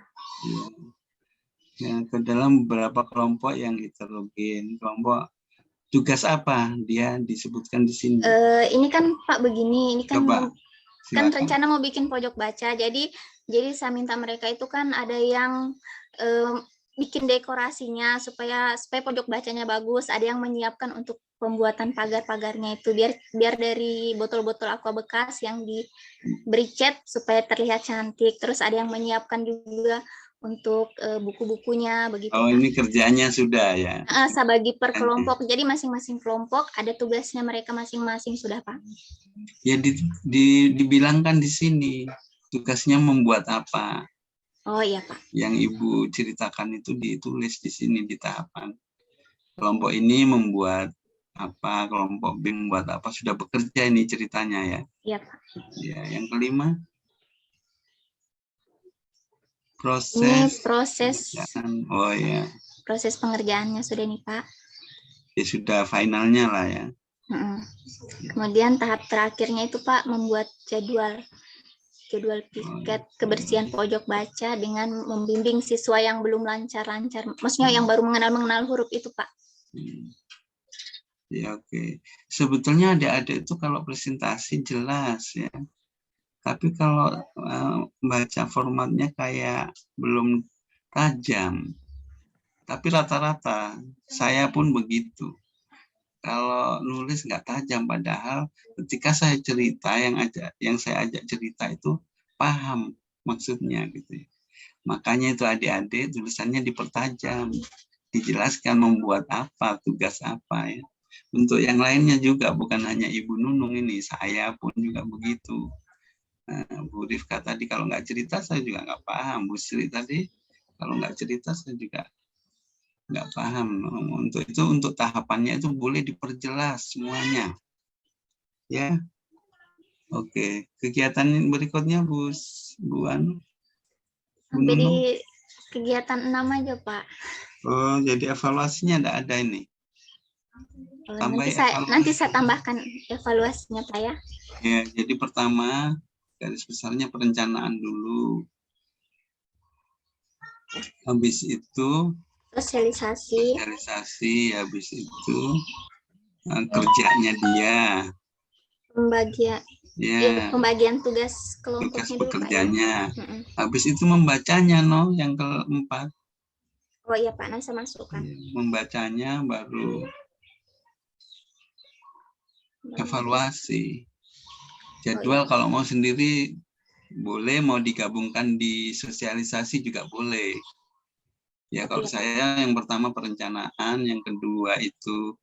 B: Ya, ke dalam beberapa kelompok yang heterogen. Kelompok tugas apa? Dia disebutkan di sini.
H: Ini kan Pak begini, ini kan
B: Coba,
H: kan
B: silakan.
H: rencana mau bikin pojok baca. Jadi saya minta mereka itu kan ada yang bikin dekorasinya supaya pojok bacanya bagus, ada yang menyiapkan untuk pembuatan pagar-pagarnya itu biar dari botol-botol aqua bekas yang diberi cat supaya terlihat cantik. Terus ada yang menyiapkan juga untuk buku-bukunya begitu.
B: Oh,
H: Pak.
B: ini kerjanya sudah ya.
H: Saya bagi per kelompok. Jadi masing-masing kelompok ada tugasnya mereka masing-masing sudah Pak.
B: Ya dibilangkan di sini tugasnya membuat apa.
H: Oh iya Pak.
B: Yang Ibu ceritakan itu ditulis di sini di tahapan. Kelompok ini membuat apa, kelompok B membuat apa, sudah bekerja ini ceritanya ya.
H: Iya Pak.
B: Ya, yang kelima
H: Ini
B: proses.
H: proses
B: Oh ya.
H: Proses pengerjaannya sudah nih Pak.
B: Ya sudah finalnya lah ya.
H: Kemudian tahap terakhirnya itu Pak membuat jadwal piket kebersihan pojok baca dengan membimbing siswa yang belum lancar-lancar, maksudnya yang baru mengenal huruf itu Pak.
B: Ya oke. Sebetulnya adik-adik itu kalau presentasi jelas ya. Tapi kalau baca formatnya kayak belum tajam. Tapi rata-rata saya pun begitu. Kalau nulis nggak tajam, padahal ketika saya cerita yang saya ajak cerita itu paham maksudnya gitu. Makanya itu adik-adik tulisannya dipertajam, dijelaskan membuat apa, tugas apa ya. Untuk yang lainnya juga, bukan hanya Ibu Nunung ini, saya pun juga begitu. Bu Rifka tadi kalau nggak cerita saya juga nggak paham. Bu Sri tadi kalau nggak cerita saya juga nggak paham. Untuk itu, untuk tahapannya itu boleh diperjelas semuanya. Ya. Oke, kegiatan berikutnya Bu Anu.
H: Jadi kegiatan 6 aja Pak.
B: Oh, jadi evaluasinya enggak ada ini.
H: Nanti saya tambahkan evaluasinya Pak ya.
B: Ya, jadi pertama garis besarnya perencanaan dulu. Habis itu
H: Sosialisasi,
B: habis itu kerjanya dia.
H: Pembagian tugas
B: Tugas
H: kelompoknya dulu Pak.
B: pekerjanya. Habis itu membacanya yang keempat.
H: Oh iya Pak, nanti saya masukkan.
B: Membacanya baru evaluasi. Jadwal kalau mau sendiri boleh, mau digabungkan di sosialisasi juga boleh. Ya, kalau saya yang pertama perencanaan, yang kedua itu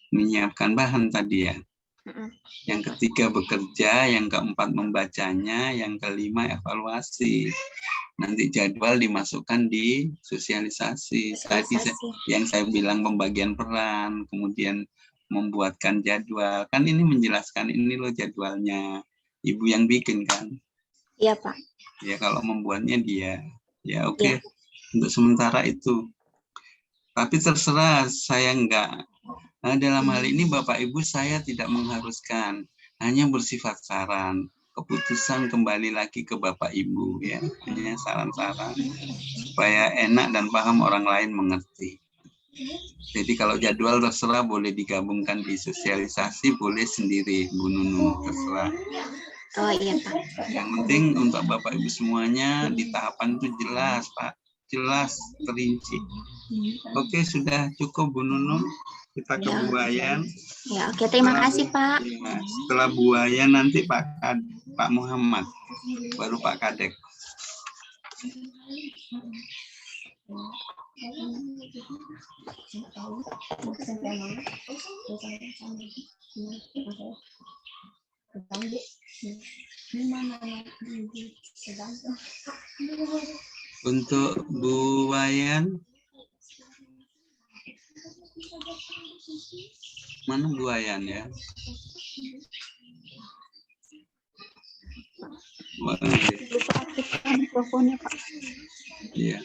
B: menyiapkan bahan tadi ya. Yang ketiga bekerja, yang keempat membacanya, yang kelima evaluasi. Nanti jadwal dimasukkan di sosialisasi. Tadi yang saya bilang pembagian peran, kemudian membuatkan jadwal. Kan ini menjelaskan ini loh jadwalnya. Ibu yang bikin kan?
H: Iya Pak.
B: Ya kalau membuatnya dia. Ya oke. Untuk sementara itu. Tapi terserah, saya enggak. Nah, dalam hal ini Bapak Ibu saya tidak mengharuskan, hanya bersifat saran. Keputusan kembali lagi ke Bapak Ibu ya, hanya saran-saran supaya enak dan paham orang lain mengerti. Jadi kalau jadwal terserah, boleh digabungkan di sosialisasi, boleh sendiri Bu Nunung, terserah.
H: Oh iya Pak.
B: Yang penting untuk Bapak Ibu semuanya di tahapan itu jelas Pak, jelas, terinci. Oke, sudah cukup Bu Nunung. Kita ke
H: Ya.
B: Bu Wayan.
H: Ya, oke, terima kasih Pak.
B: Ya, setelah Bu Wayan nanti Pak Muhammad, baru Pak Kadek. Untuk Bu Wayan, mana Bu Wayan ya?
F: Lupa aktifkan mikrofonnya, Pak.
B: Iya.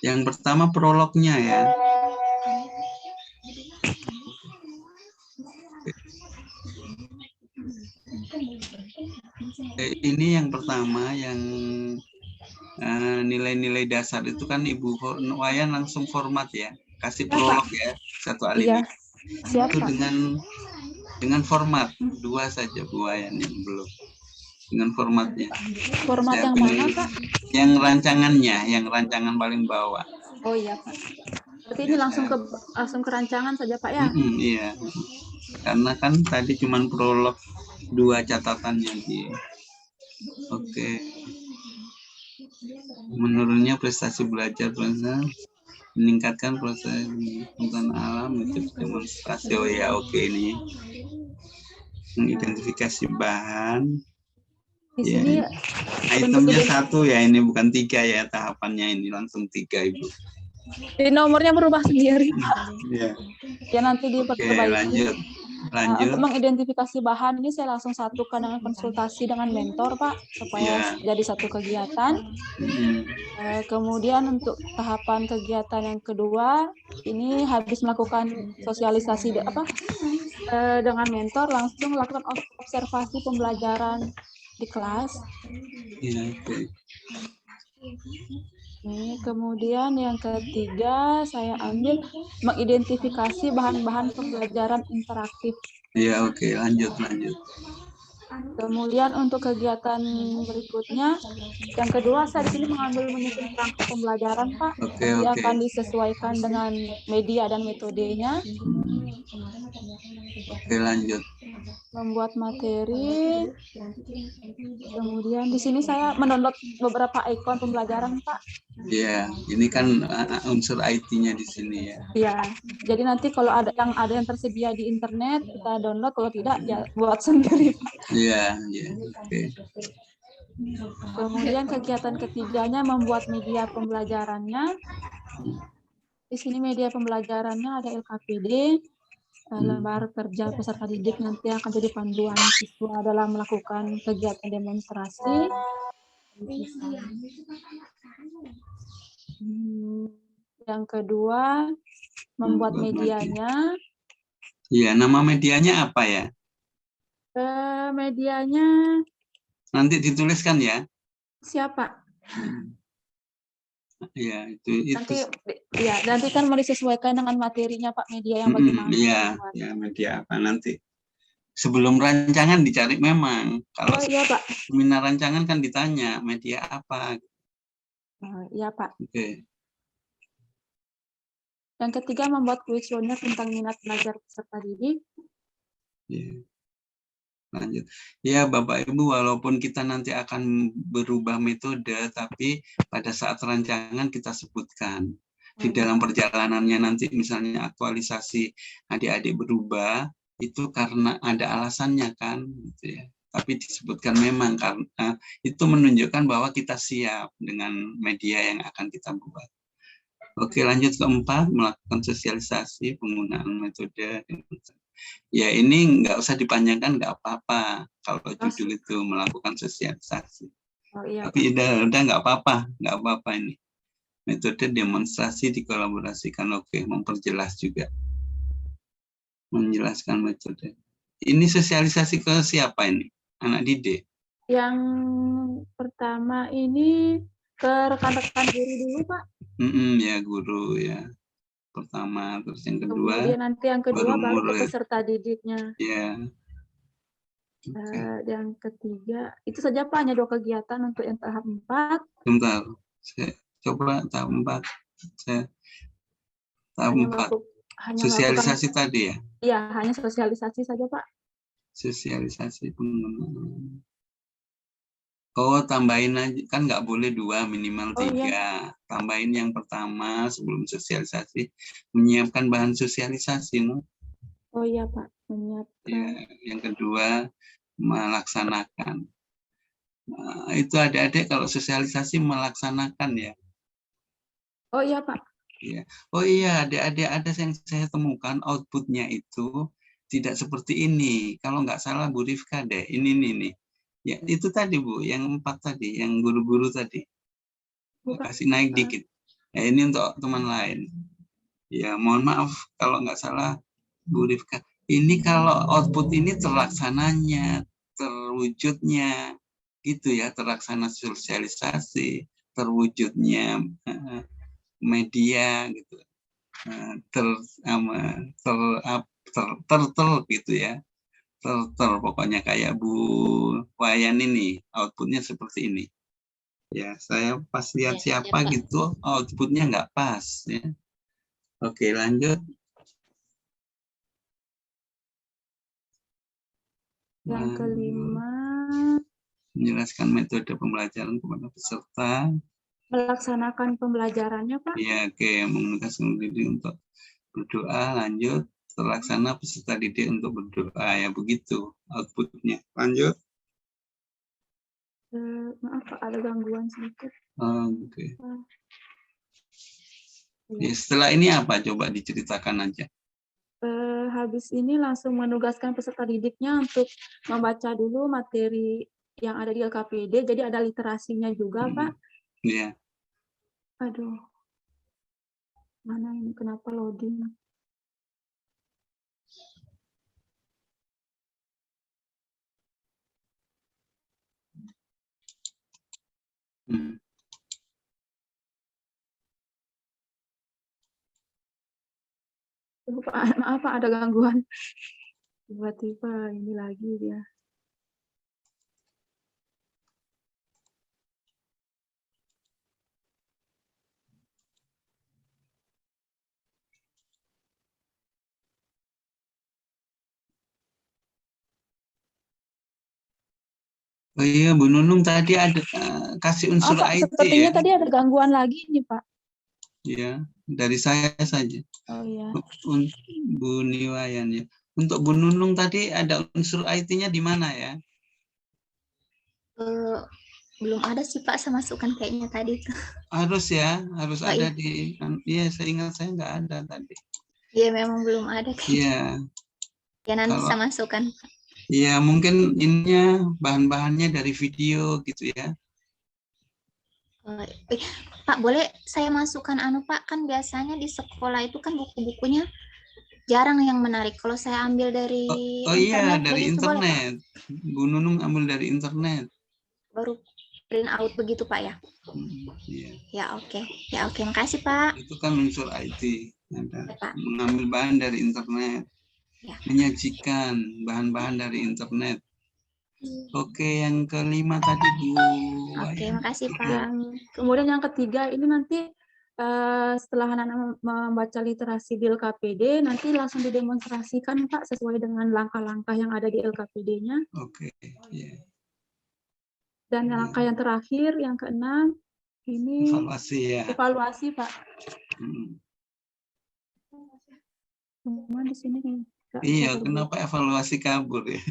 B: Yang pertama prolognya ya. Ini yang pertama, yang nilai-nilai dasar itu kan Ibu Wayan langsung format ya, kasih prolog ya, satu alinea.
F: Siap,
B: Itu
F: Pak.
B: dengan format 2 saja Bu Wayan yang belum. Dengan formatnya.
F: Format
B: Saya
F: yang
B: pengen-
F: mana, Pak?
B: Yang rancangannya, yang rancangan paling bawah.
F: Oh iya, Pak. Berarti ini langsung ke rancangan saja, Pak ya?
B: Iya. Karena kan tadi cuman prolog 2 catatannya dia. Oke. Menurunnya prestasi belajar meningkatkan proses pengetahuan alam itu demonstrasi. Oh ya, oke, ini mengidentifikasi bahan.
F: Di
B: Ya,
F: sini
B: itemnya 1 ya, ini bukan 3 ya, tahapannya ini langsung 3 Ibu.
F: di nomornya berubah sendiri, Pak.
B: Iya.
F: Ya nanti
B: Oke,
F: diperbaiki.
B: lanjut.
F: Nah, untuk mengidentifikasi bahan ini saya langsung satukan dengan konsultasi dengan mentor, Pak, supaya
B: Ya.
F: jadi satu kegiatan. Kemudian untuk tahapan kegiatan yang kedua, ini habis melakukan sosialisasi dengan mentor, langsung melakukan observasi pembelajaran di kelas.
B: Iya, oke.
F: Ini kemudian yang ketiga saya ambil mengidentifikasi bahan-bahan pembelajaran interaktif.
B: Iya, oke, lanjut.
F: Kemudian untuk kegiatan berikutnya, yang kedua saya di sini mengambil menyusun perangkat pembelajaran, Pak.
B: Oke,
F: Nanti
B: oke.
F: akan disesuaikan dengan media dan metodenya.
B: Oke, lanjut.
F: Membuat materi. Kemudian di sini saya mendownload beberapa ikon pembelajaran, Pak.
B: Iya, ini kan unsur IT-nya di sini ya.
F: Ya, jadi nanti kalau ada yang tersedia di internet kita download, kalau tidak ya buat sendiri, Pak.
B: Iya, oke.
F: Kemudian kegiatan ketiganya membuat media pembelajarannya. Di sini media pembelajarannya ada LKPD, lembar kerja peserta didik nanti akan jadi panduan siswa dalam melakukan kegiatan demonstrasi. Yang kedua, membuat medianya.
B: Iya, nama medianya apa ya?
F: Medianya
B: Nanti dituliskan ya.
F: siapa?
B: Iya, itu.
F: Nanti kan mau disesuaikan dengan materinya Pak, media yang bagaimana.
B: Iya, ya, media apa nanti. Sebelum rancangan dicari memang. Kalau
F: iya Pak.
B: seminar rancangan kan ditanya media apa.
F: Iya Pak.
B: Oke.
F: Yang ketiga, membuat kuesioner tentang minat belajar peserta didik.
B: Ya. Lanjut. Ya, Bapak Ibu, walaupun kita nanti akan berubah metode, tapi pada saat rancangan kita sebutkan. Di dalam perjalanannya nanti misalnya aktualisasi adik-adik berubah, itu karena ada alasannya kan, gitu ya. Tapi disebutkan memang karena itu menunjukkan bahwa kita siap dengan media yang akan kita buat. Oke, lanjut keempat, melakukan sosialisasi penggunaan metode. Ya, ini nggak usah dipanjangkan, nggak apa-apa kalau judul itu melakukan sosialisasi.
F: Iya,
B: tapi udah nggak apa-apa ini. Metode demonstrasi dikolaborasikan, oke, memperjelas juga. Menjelaskan metode. Ini sosialisasi ke siapa ini? Anak didik?
F: Yang pertama ini
I: ke rekan-rekan guru dulu, Pak.
B: Ya guru ya. Pertama, terus yang kedua
I: Kemudian nanti yang kedua baru ke
B: murid.
I: peserta didiknya.
B: Ya. Oke.
I: Yang ketiga, itu saja Pak, hanya 2 kegiatan untuk yang tahap 4.
B: Sebentar, saya coba tahap 4. Tahap 4. Sosialisasi tadi ya?
I: Iya, hanya sosialisasi saja Pak.
B: Sosialisasi penggunaan. Oh, tambahin aja, kan nggak boleh 2, minimal 3.
I: Iya.
B: Tambahin yang pertama sebelum sosialisasi, menyiapkan bahan sosialisasi, no?
I: Oh iya Pak, menyiapkan.
B: Ya, yang kedua melaksanakan. Nah, itu adik-adik kalau sosialisasi melaksanakan ya.
I: Oh iya Pak.
B: Ya. Oh iya, adik-adik ada yang saya temukan outputnya itu tidak seperti ini. Kalau nggak salah Bu Rifka deh, ini nih. Ya itu tadi Bu, yang 4 tadi, yang guru-guru tadi. Kasih naik dikit. Ya, ini untuk teman lain. Ya mohon maaf kalau nggak salah Bu Rifka. Ini kalau output ini terlaksananya, terwujudnya, gitu ya, terlaksana sosialisasi, terwujudnya media, gitu, gitu ya, pokoknya kayak Bu Wayan ini, outputnya seperti ini. Ya, saya pas lihat siapa gitu, outputnya nggak pas. Ya. Oke, lanjut.
I: Yang kelima,
B: menjelaskan metode pembelajaran kepada peserta.
I: Melaksanakan pembelajarannya, Pak.
B: Ya, oke. Menggunakan didik untuk berdoa, lanjut. Terlaksana peserta didik untuk berdoa, ya begitu outputnya. Lanjut.
I: Maaf Pak, ada gangguan sedikit.
B: Oke. Ya, setelah ini apa? Coba diceritakan aja.
I: Habis ini langsung menugaskan peserta didiknya untuk membaca dulu materi yang ada di LKPD, jadi ada literasinya juga, Pak.
B: Iya.
I: Aduh, mana ini, kenapa loading? Maaf Pak, ada gangguan. Tiba-tiba ini lagi dia.
B: Oh iya, Bu Nunung tadi ada kasih unsur
I: Pak,
B: IT
I: sepertinya
B: ya.
I: tadi ada gangguan lagi nih Pak.
B: Ya, dari saya saja.
I: Oh iya.
B: Bu Niwayan ya. Untuk Bu Nunung tadi ada unsur IT-nya di mana ya?
H: Belum ada sih Pak, saya masukkan kayaknya tadi.
B: Harus ya, harus
H: Oh,
B: ada
H: iya.
B: di. Iya, saya ingat saya nggak ada tadi.
H: Iya memang belum ada.
B: Iya.
H: Ya nanti
B: Kalau-
H: saya masukkan.
B: Iya, mungkin ininya bahan-bahannya dari video gitu ya.
H: Pak, boleh saya masukkan Pak, kan biasanya di sekolah itu kan buku-bukunya jarang yang menarik. Kalau saya ambil dari
B: Oh iya, dari
H: begitu boleh, Pak?
B: internet. Bu Nunung ambil dari internet.
H: Baru print out begitu Pak ya?
B: Iya.
H: Ya oke. Ya oke, makasih Pak.
B: Itu kan unsur IT. Ada
H: Ya, Pak.
B: mengambil bahan dari internet.
H: Ya.
B: Menyajikan bahan-bahan dari internet. Oke, yang kelima tadi Bu.
H: Oke, makasih Pak.
I: Dan kemudian yang ketiga ini nanti setelah anak-anak membaca literasi di LKPD, nanti langsung didemonstrasikan Pak sesuai dengan langkah-langkah yang ada di LKPD-nya.
B: Oke, ya.
I: Dan langkah yang terakhir, yang keenam, ini
B: Evaluasi ya.
I: evaluasi Pak.
B: Hmm.
I: Cuma di sini
B: Iya, kenapa evaluasi kabur ya?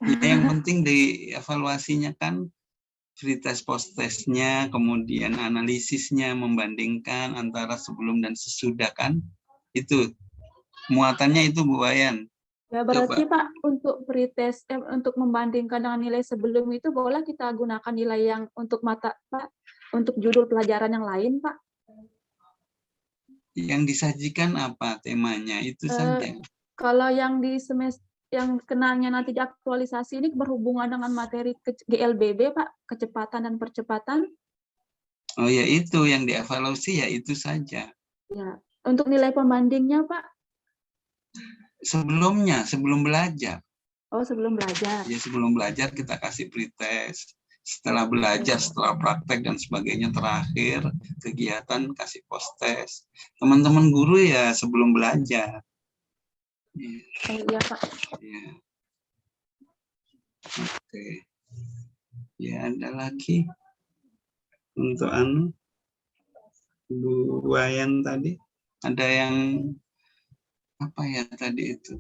B: Ya, yang penting di evaluasinya kan free test post testnya, kemudian analisisnya, membandingkan antara sebelum dan sesudah kan, itu muatannya itu Bu Wayan.
I: Ya berarti
B: Coba.
I: Pak, untuk pretest untuk membandingkan dengan nilai sebelum itu boleh kita gunakan nilai yang untuk mata Pak, untuk judul pelajaran yang lain Pak?
B: Yang disajikan apa temanya itu saja.
I: Kalau yang di semester yang kenanya nanti di aktualisasi ini berhubungan dengan materi GLBB Pak, kecepatan dan percepatan.
B: Oh ya, itu yang dievaluasi ya itu saja.
I: Ya. Untuk nilai pembandingnya, Pak?
B: Sebelum belajar.
I: Oh, sebelum belajar.
B: Ya, sebelum belajar kita kasih pretest. Setelah belajar, setelah praktek dan sebagainya, terakhir kegiatan kasih post-test. Teman-teman guru ya sebelum belajar.
I: Iya, Pak.
B: Ya. Oke. Ya, ada lagi untuk Bu Wayan tadi. Ada yang apa ya tadi itu?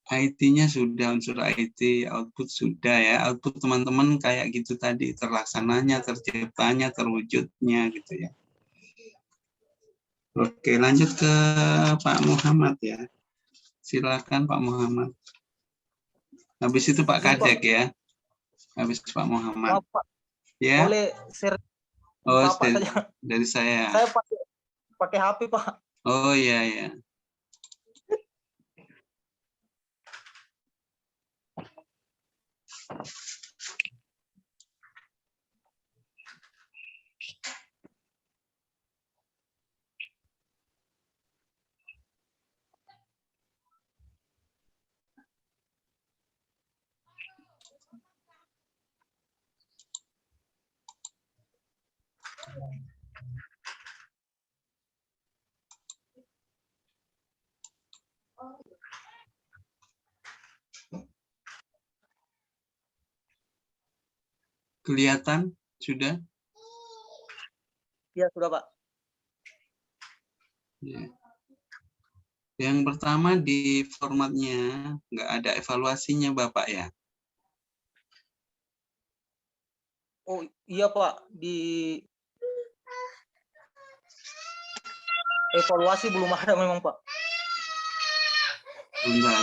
B: IT-nya sudah, unsur IT, output sudah ya. Output teman-teman kayak gitu tadi, terlaksananya, terciptanya, terwujudnya gitu ya. Oke, lanjut ke Pak Muhammad ya. Silakan Pak Muhammad. Habis itu Pak Kadek ya. Habis Pak Muhammad.
J: Pak,
B: Ya.
J: boleh share
B: Oh,
J: Bapak saja.
B: dari saya.
J: Saya pakai HP, Pak.
B: Oh iya ya. Kelihatan sudah?
J: Ya, sudah, Pak.
B: Ya. Yang pertama di formatnya nggak ada evaluasinya Bapak ya?
J: Oh, iya, Pak. Di evaluasi belum ada memang, Pak.
B: Bentar.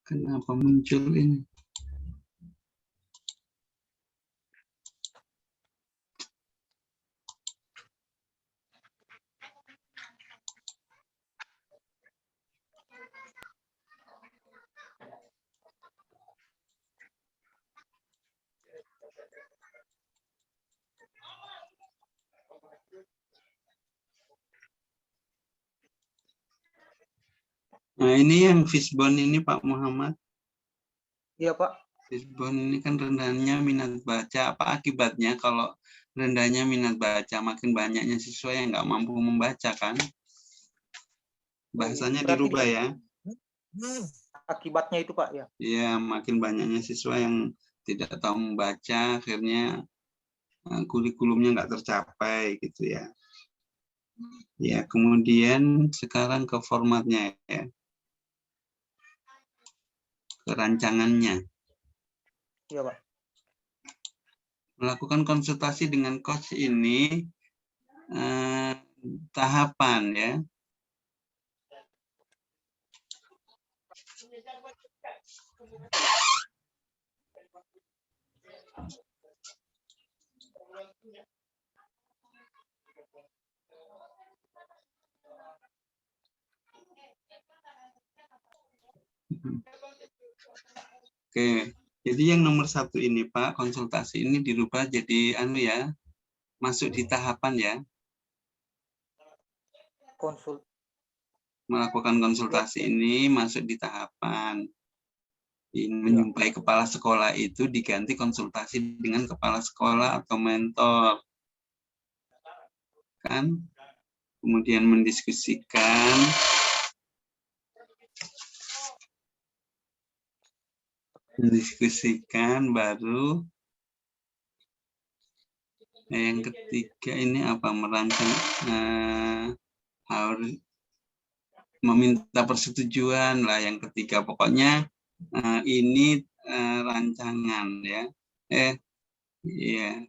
B: Kenapa muncul ini? Nah, ini yang fishbone ini Pak Muhammad.
J: Iya, Pak.
B: Fishbone ini kan rendahnya minat baca. Apa akibatnya kalau rendahnya minat baca? Makin banyaknya siswa yang nggak mampu membaca kan? Bahasanya
J: Berarti
B: dirubah ya.
J: Akibatnya itu, Pak, ya.
B: Iya, makin banyaknya siswa yang tidak tahu membaca, akhirnya kurikulumnya nggak tercapai gitu ya. Ya, kemudian sekarang ke formatnya ya. Kerancangannya.
J: Iya, Pak.
B: Melakukan konsultasi dengan coach ini tahapan ya. Oke, jadi yang nomor 1 ini Pak, konsultasi ini dirubah jadi ya, masuk di tahapan ya. Melakukan konsultasi ini masuk di tahapan. Menyumpai kepala sekolah itu diganti konsultasi dengan kepala sekolah atau mentor. Kan? Kemudian mendiskusikan baru yang ketiga ini apa, merancang harus meminta persetujuan lah yang ketiga, pokoknya ini rancangan ya iya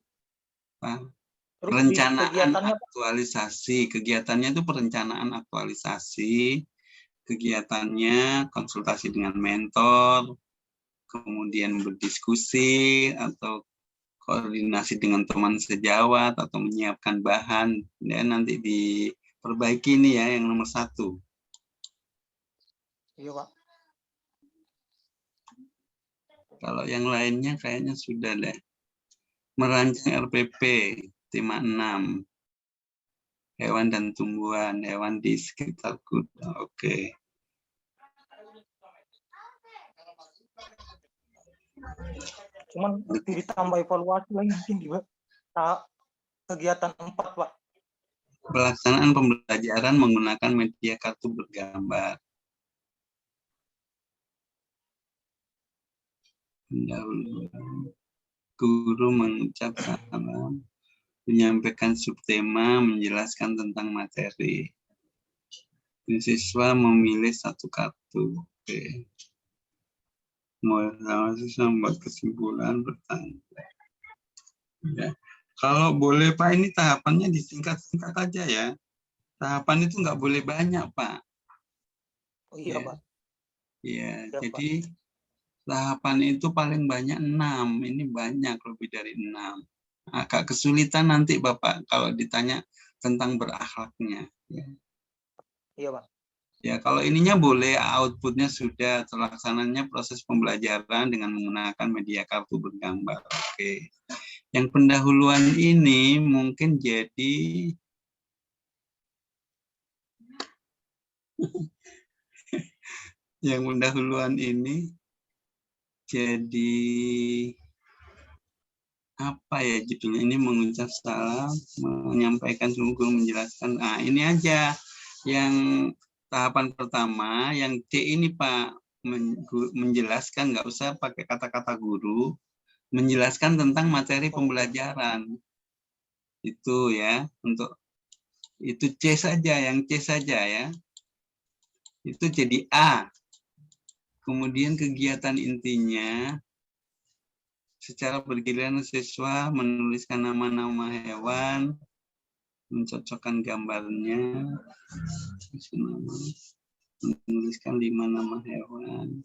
B: perencanaan aktualisasi, kegiatannya itu perencanaan aktualisasi, kegiatannya konsultasi dengan mentor, kemudian berdiskusi atau koordinasi dengan teman sejawat atau menyiapkan bahan, dan nanti diperbaiki ini ya yang nomor 1.
J: Iya, Pak.
B: Kalau yang lainnya kayaknya sudah deh. Merancang RPP, tema 6. Hewan dan tumbuhan, hewan di sekitar kuda. Oke.
J: Cuman ditambah evaluasi lagi mungkin di kegiatan 4, Pak.
B: Pelaksanaan pembelajaran menggunakan media kartu bergambar. Pendahuluan. Guru mengucap salam, menyampaikan subtema, menjelaskan tentang materi. Siswa memilih 1 kartu. Oke. Siswa membuat kesimpulan, bertanya. Ya. Kalau boleh Pak, ini tahapannya disingkat-singkat aja ya. Tahapan itu nggak boleh banyak Pak.
J: Oh iya,
B: Ya.
J: Pak.
B: Iya,
J: Ya,
B: jadi tahapan itu paling banyak 6. Ini banyak, lebih dari 6. Agak kesulitan nanti Bapak kalau ditanya tentang berakhlaknya. Ya.
J: Iya, Pak.
B: Ya, kalau ininya boleh, outputnya sudah terlaksananya proses pembelajaran dengan menggunakan media kartu bergambar. Oke. Yang pendahuluan ini mungkin jadi yang pendahuluan ini jadi apa ya judulnya, ini mengucap salam, menyampaikan sungguh, menjelaskan. Nah, ini aja yang tahapan pertama, yang D ini Pak, menjelaskan, nggak usah pakai kata-kata guru, menjelaskan tentang materi pembelajaran. Itu ya, untuk itu C saja, yang C saja ya. Itu jadi A. Kemudian kegiatan intinya, secara bergiliran siswa menuliskan nama-nama hewan, mencocokkan gambarnya, menuliskan 5 nama hewan.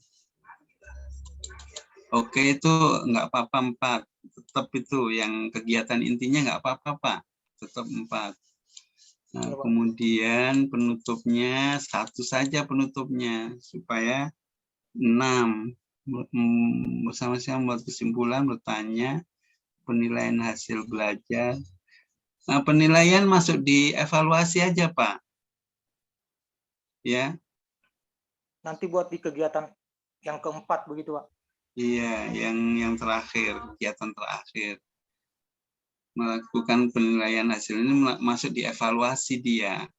B: Oke, itu nggak apa-apa 4. Tetap itu yang kegiatan intinya nggak apa-apa Pak. Tetap 4. Nah, kemudian penutupnya 1 saja penutupnya supaya 6. Bersama-sama membuat kesimpulan, bertanya, penilaian hasil belajar. Nah, penilaian masuk di evaluasi aja Pak. Ya.
J: Nanti buat di kegiatan yang keempat begitu, Pak.
B: Iya, yang terakhir, kegiatan terakhir. Melakukan penilaian hasil ini masuk di evaluasi dia.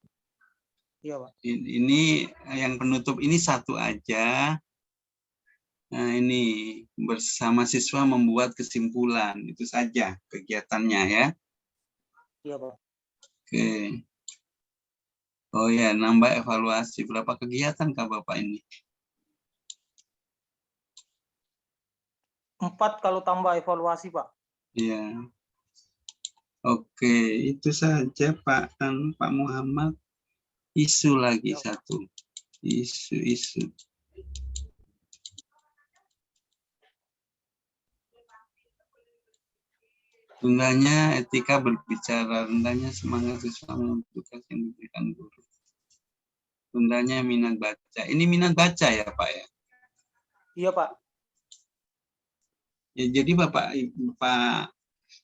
J: Iya, Pak.
B: Ini yang penutup ini 1 aja. Nah, ini bersama siswa membuat kesimpulan, itu saja kegiatannya ya.
J: Iya, Pak.
B: Oke. Oh ya, nambah evaluasi. Berapa kegiatan Kak Bapak ini?
J: 4 kalau tambah evaluasi, Pak.
B: Iya. Oke, itu saja Pak Muhammad. Isu lagi 1. Isu. Tundanya etika berbicara, rendahnya semangat siswa tugas yang diberikan guru. Tundanya minat baca. Ini minat baca ya Pak ya?
J: Iya, Pak.
B: Ya, jadi Pak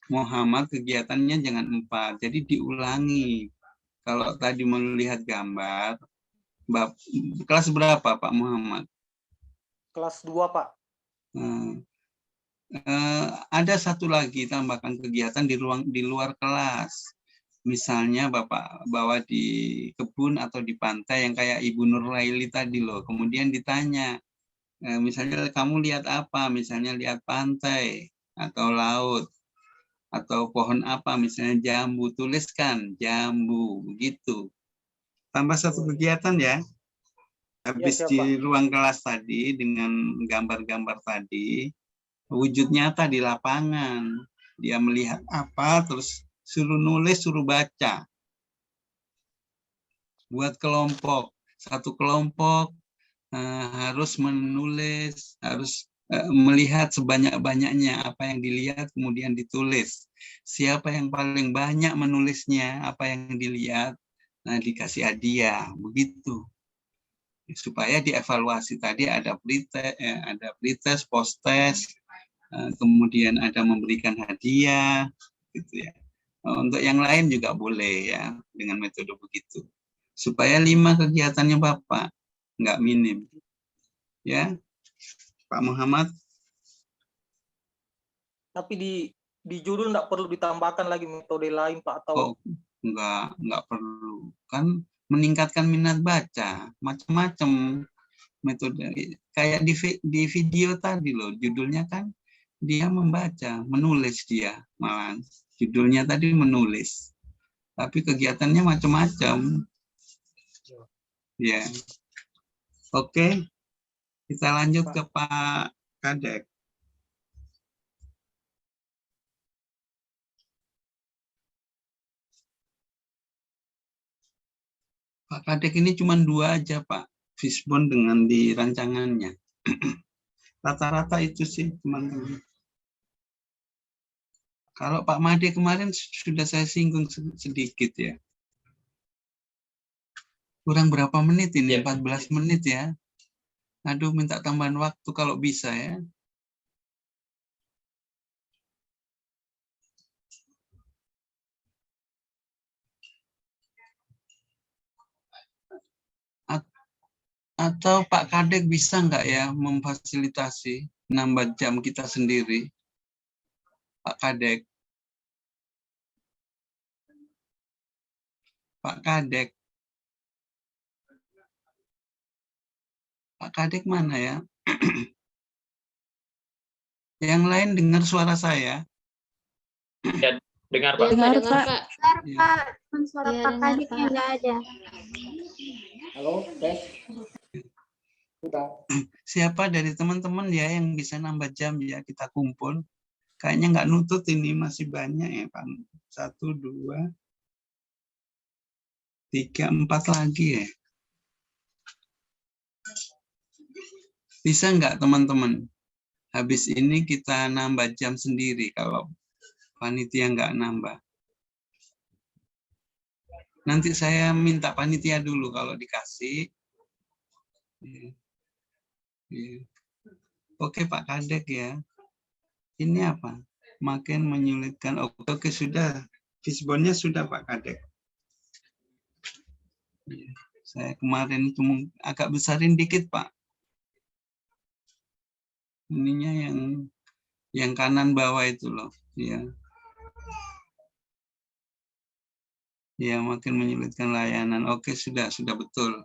B: Muhammad kegiatannya jangan 4, jadi diulangi. Kalau tadi melihat gambar, kelas berapa Pak Muhammad?
J: Kelas 2, Pak.
B: Ada 1 lagi, tambahkan kegiatan di luar kelas. Misalnya Bapak bawa di kebun atau di pantai yang kayak Ibu Nurlaili tadi loh. Kemudian ditanya, misalnya kamu lihat apa? Misalnya lihat pantai atau laut atau pohon apa? Misalnya jambu. Tuliskan jambu, begitu. Tambah 1 kegiatan ya. Habis di ruang kelas tadi dengan gambar-gambar tadi, wujud nyata di lapangan. Dia melihat apa, terus suruh nulis, suruh baca. Buat kelompok. satu kelompok harus menulis, harus melihat sebanyak-banyaknya apa yang dilihat kemudian ditulis. Siapa yang paling banyak menulisnya apa yang dilihat, nah dikasih hadiah, begitu. Supaya dievaluasi tadi ada pretest, post-test, kemudian ada memberikan hadiah, gitu ya. Untuk yang lain juga boleh ya dengan metode begitu. Supaya 5 kegiatannya Bapak nggak minim, ya Pak Muhammad.
J: Tapi di judul nggak perlu ditambahkan lagi metode lain Pak atau?
B: Nggak perlu, kan meningkatkan minat baca, macam-macam metode. Kayak di video tadi loh, judulnya kan dia membaca, menulis dia, malah judulnya tadi menulis. Tapi kegiatannya macam-macam. Ya. Oke. Kita lanjut ke Pak Kadek. Pak Kadek ini cuma 2 aja Pak, fishbone dengan di rancangannya. Rata-rata itu sih teman-teman. Kalau Pak Made kemarin sudah saya singgung sedikit ya. Kurang berapa menit ini? 14 menit ya. Aduh, minta tambahan waktu kalau bisa ya. Atau Pak Kadek bisa nggak ya memfasilitasi nambah jam kita sendiri? Pak Kadek. Pak Kadek. Pak Kadek mana ya? Yang lain dengar suara saya?
K: Ya, dengar Pak.
I: Dengar Pak.
H: Dengar Pak, cuma suara
G: Iya,
H: Pak
G: dengar,
H: Kadek yang nggak ada.
L: Halo, tes.
B: Siapa dari teman-teman ya yang bisa nambah jam ya kita kumpul? Kayaknya nggak nutut ini, masih banyak ya Pak. 1, 2, 3, 4 lagi ya. Bisa nggak teman-teman? Habis ini kita nambah jam sendiri kalau panitia nggak nambah. Nanti saya minta panitia dulu kalau dikasih. Oke Pak Kadek ya. Ini apa? Makin menyulitkan. Oke sudah. Fishbone-nya sudah Pak Kadek. Saya kemarin cuma agak besarin dikit Pak. Ininya yang kanan bawah itu loh. Ya. Ya, makin menyulitkan layanan. Oke, sudah betul.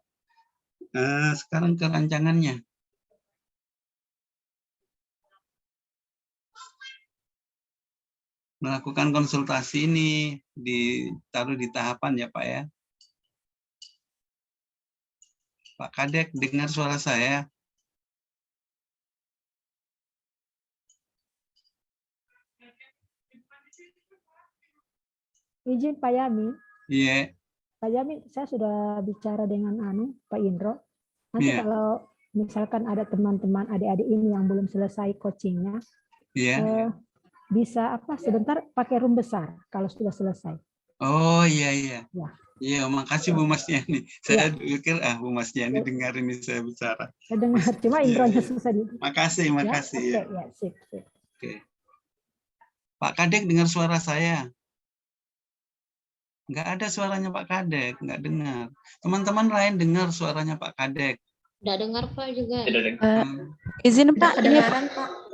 B: Sekarang ke rancangannya. Melakukan konsultasi ini ditaruh di tahapan ya Pak ya. Pak Kadek, dengar suara saya?
M: Izin Pak Yamin.
B: Iya.
M: Pak Yamin, saya sudah bicara dengan Pak Indro. Nanti kalau misalkan ada teman-teman adik-adik ini yang belum selesai coachingnya, bisa sebentar pakai room besar kalau sudah selesai.
B: Oh iya. Iya, makasih Bu Mas Yani. Saya pikir Bu Mas Yani dengar ini saya bicara.
M: Saya dengar, cuma Indronya susah.
B: Makasih.
M: Ya, sip.
B: Oke. Pak Kadek dengar suara saya? Nggak ada suaranya Pak Kadek, nggak dengar. Teman-teman lain dengar suaranya Pak Kadek?
G: Nggak dengar Pak juga.
I: Izin Pak, ini
H: Pak.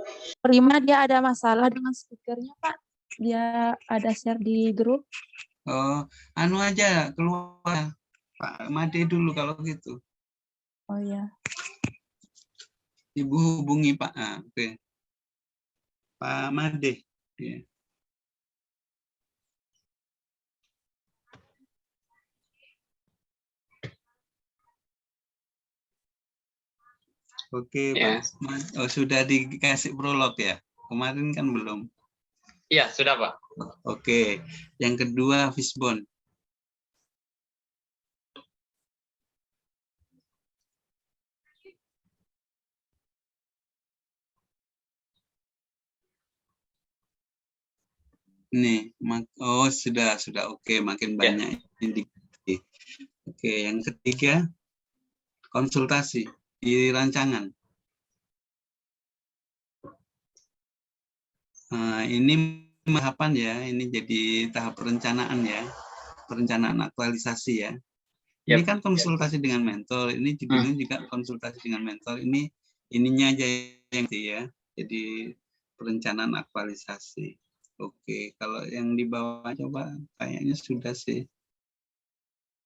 I: Prima dia ada masalah dengan speakernya Pak. Dia ada share di grup.
B: Oh, aja keluar Pak Made dulu kalau gitu.
I: Oh ya.
B: Ibu hubungi Pak. Oke. Pak Made. Ya. Oke, Pak. Oh, sudah dikasih prolog ya? Kemarin kan belum.
K: Iya, sudah Pak.
B: Oke. Yang kedua, fishbone. Nih, oh sudah oke, makin banyak indikasi. Oke, yang ketiga konsultasi di rancangan. Nah, ini tahapan ya, ini jadi tahap perencanaan ya, perencanaan aktualisasi ya. Ini kan konsultasi dengan mentor, ini judulnya juga konsultasi dengan mentor. Ini ininya aja yang ya, jadi perencanaan aktualisasi. Oke, kalau yang di bawah coba kayaknya sudah sih.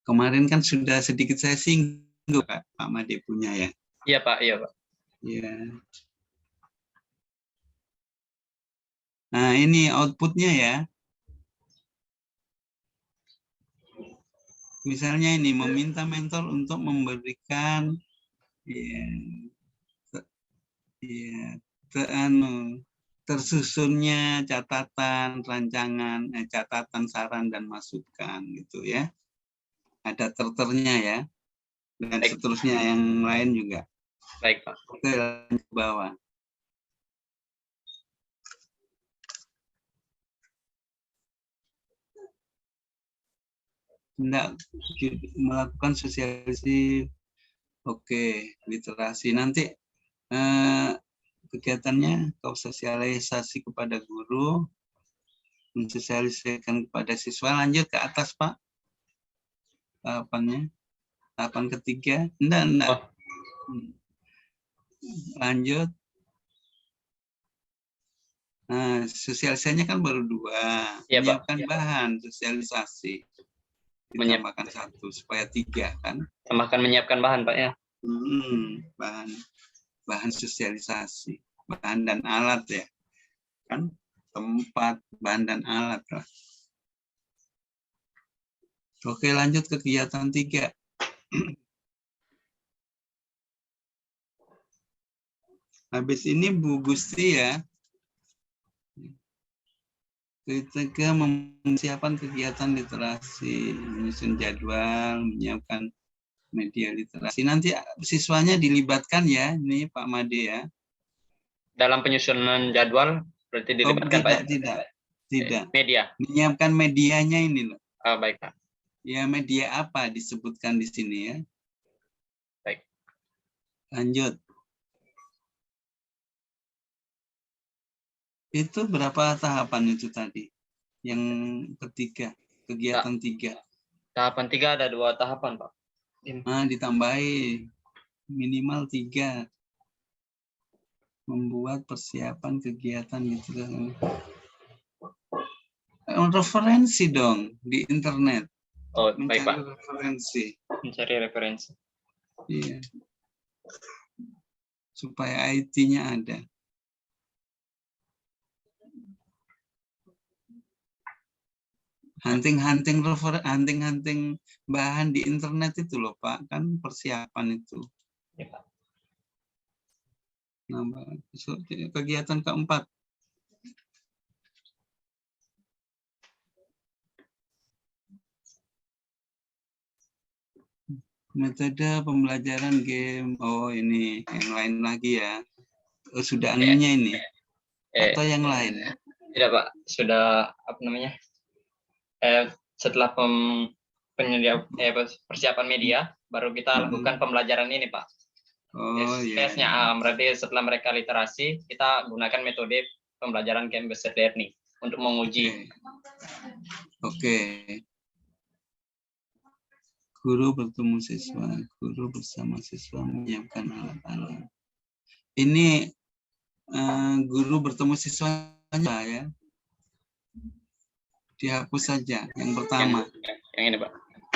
B: Kemarin kan sudah sedikit saya singgung Pak Made punya ya.
K: Iya Pak, iya Pak.
B: Iya. Nah ini outputnya ya. Misalnya ini meminta mentor untuk memberikan tersusunnya catatan, rancangan, catatan, saran dan masukan gitu ya. Ada terternya ya. Dan seterusnya yang lain juga.
K: Baik Pak.
B: Oke, lanjut ke bawah. Melakukan sosialisasi, oke, literasi. Nanti kegiatannya sosialisasi kepada guru, mensosialisasikan kepada siswa. Lanjut ke atas Pak. Tahapannya, tahapan ketiga. Enggak. Lanjut. Nah, sosialisasinya kan baru 2.
K: Ya,
B: menyiapkan
K: Pak.
B: bahan sosialisasi. Ditambahkan 1 supaya 3 kan.
K: Tambahkan menyiapkan bahan Pak ya.
B: Bahan sosialisasi, bahan dan alat ya. Kan tempat, bahan dan alat lah. Oke, lanjut ke kegiatan 3. Habis ini Bu Gusti ya. Ketika mempersiapkan kegiatan literasi, menyusun jadwal, menyiapkan media literasi. Nanti siswanya dilibatkan ya, ini Pak Made ya.
K: Dalam penyusunan jadwal berarti dilibatkan Pak?
B: Tidak.
K: Media.
B: Menyiapkan medianya ini loh.
K: Oh, baik Pak.
B: Ya, media apa disebutkan di sini ya.
K: Baik.
B: Lanjut. Itu berapa tahapan itu tadi? Yang ketiga, kegiatan 3.
K: Tahapan 3 ada 2 tahapan Pak.
B: Nah, ditambahi minimal 3. Membuat persiapan kegiatan gitu. Referensi dong di internet.
K: Oh, baik Pak.
B: Referensi.
K: Mencari referensi.
B: Iya. Supaya IT-nya ada. Hunting bahan di internet itu loh Pak, kan persiapan itu.
K: Ya, Pak.
B: Nah, kegiatan keempat. Metode pembelajaran game. Oh, ini yang lain lagi ya. Sudah anunya ini. Atau yang lain?
K: Tidak Pak, sudah apa namanya? Setelah persiapan media, baru kita lakukan pembelajaran ini Pak.
B: Oh iya.
K: Tesnya berarti setelah mereka literasi, kita gunakan metode pembelajaran game based learning untuk menguji.
B: Oke. Guru bertemu siswa, guru bersama siswa menyiapkan alat-alat. Ini guru bertemu siswanya ya. Dihapus saja yang pertama.
K: Yang ini Pak.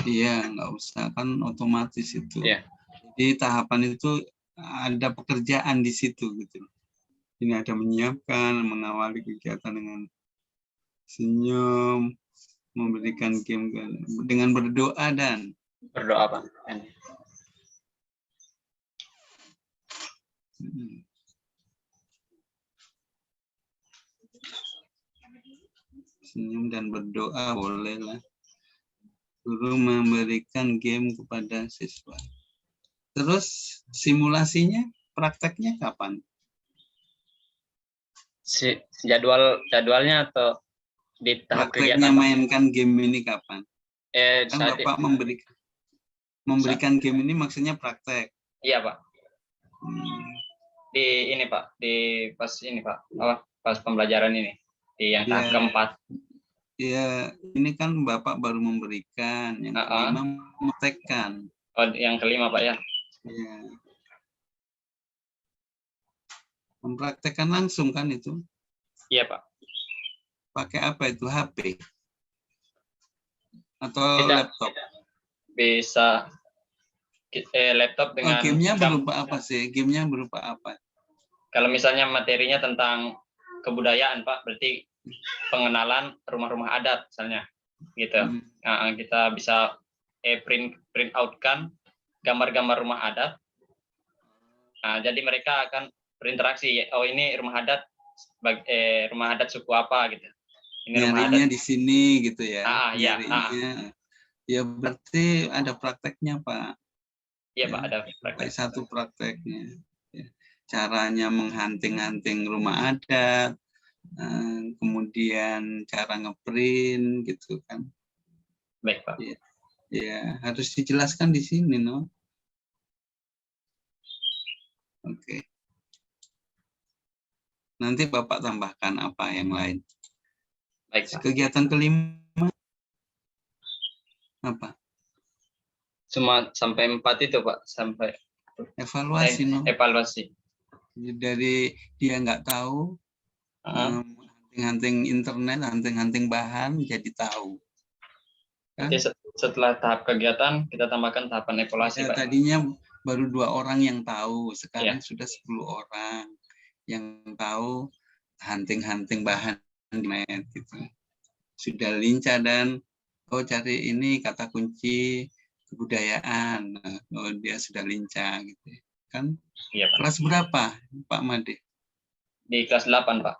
B: Iya, nggak usah, kan otomatis itu.
K: Iya.
B: Jadi tahapan itu ada pekerjaan di situ gitu. Ini ada menyiapkan, mengawali kegiatan dengan senyum, memberikan game dengan berdoa dan
K: berdoa Pak.
B: Senyum dan berdoa bolehlah. Guru memberikan game kepada siswa. Terus simulasinya, prakteknya kapan?
K: Jadwalnya atau di tahap
B: Prakteknya
K: kegiatan Pak.
B: mainkan game ini kapan? Kan
K: Saat
B: Bapak memberikan game ini maksudnya praktek.
K: iya Pak.
B: Hmm.
K: Di ini Pak, di pas ini Pak, pas pembelajaran ini di yang tahap keempat.
B: Ya, ini kan Bapak baru memberikan, yang kelima mempraktekkan.
K: Oh, yang kelima Pak ya.
B: Ya. Mempraktekkan langsung kan itu?
K: Iya Pak.
B: Pakai apa itu, HP? Atau laptop?
K: Bisa laptop dengan
B: gamenya berupa apa sih? Gamenya berupa apa?
K: Kalau misalnya materinya tentang kebudayaan Pak, berarti pengenalan rumah-rumah adat misalnya, gitu. Nah, kita bisa print out kan gambar-gambar rumah adat. Nah, jadi mereka akan berinteraksi. Oh, ini rumah adat, rumah adat suku apa gitu. Ini rumah adat
B: di sini gitu ya?
K: Iya.
B: Ya berarti ada prakteknya Pak.
K: Iya Pak, ada praktek.
B: Satu prakteknya. Ya. Caranya menghunting-hunting rumah adat, kemudian cara ngeprint gitu kan.
K: Baik Pak.
B: Ya, harus dijelaskan di sini, no. Oke. Nanti Bapak tambahkan apa yang lain.
K: Baik Pak.
B: Kegiatan kelima apa?
K: Cuma sampai 4 itu Pak, sampai
B: evaluasi, no.
K: Evaluasi.
B: Dari dia nggak tahu, hunting-hunting internet, hunting-hunting bahan, jadi tahu. Kan?
K: Jadi setelah tahap kegiatan, kita tambahkan tahapan evaluasi, Pak.
B: Tadinya baru 2 orang yang tahu, sekarang sudah 10 orang yang tahu hunting-hunting bahan internet gitu. Sudah lincah dan cari ini kata kunci kebudayaan, dia sudah lincah gitu kan.
K: Iya, Pak.
B: Kelas berapa Pak Made?
K: Di kelas 8 Pak.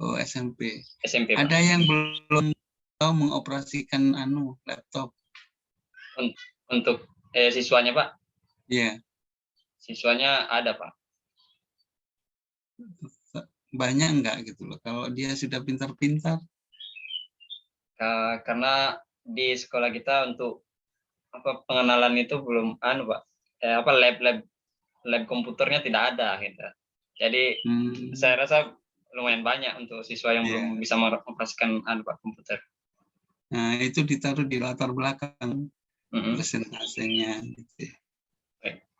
B: Oh, SMP.
K: SMP Pak.
B: Ada yang belum tahu mengoperasikan laptop
K: untuk siswanya Pak?
B: Iya.
K: Siswanya ada Pak.
B: Banyak enggak gitu loh kalau dia sudah pintar-pintar?
K: Karena di sekolah kita untuk pengenalan itu belum Pak. Lab komputernya tidak ada gitu. Jadi saya rasa lumayan banyak untuk siswa yang belum bisa mengoperasikan Pak komputer.
B: Nah, itu ditaruh di latar belakang presentasenya gitu.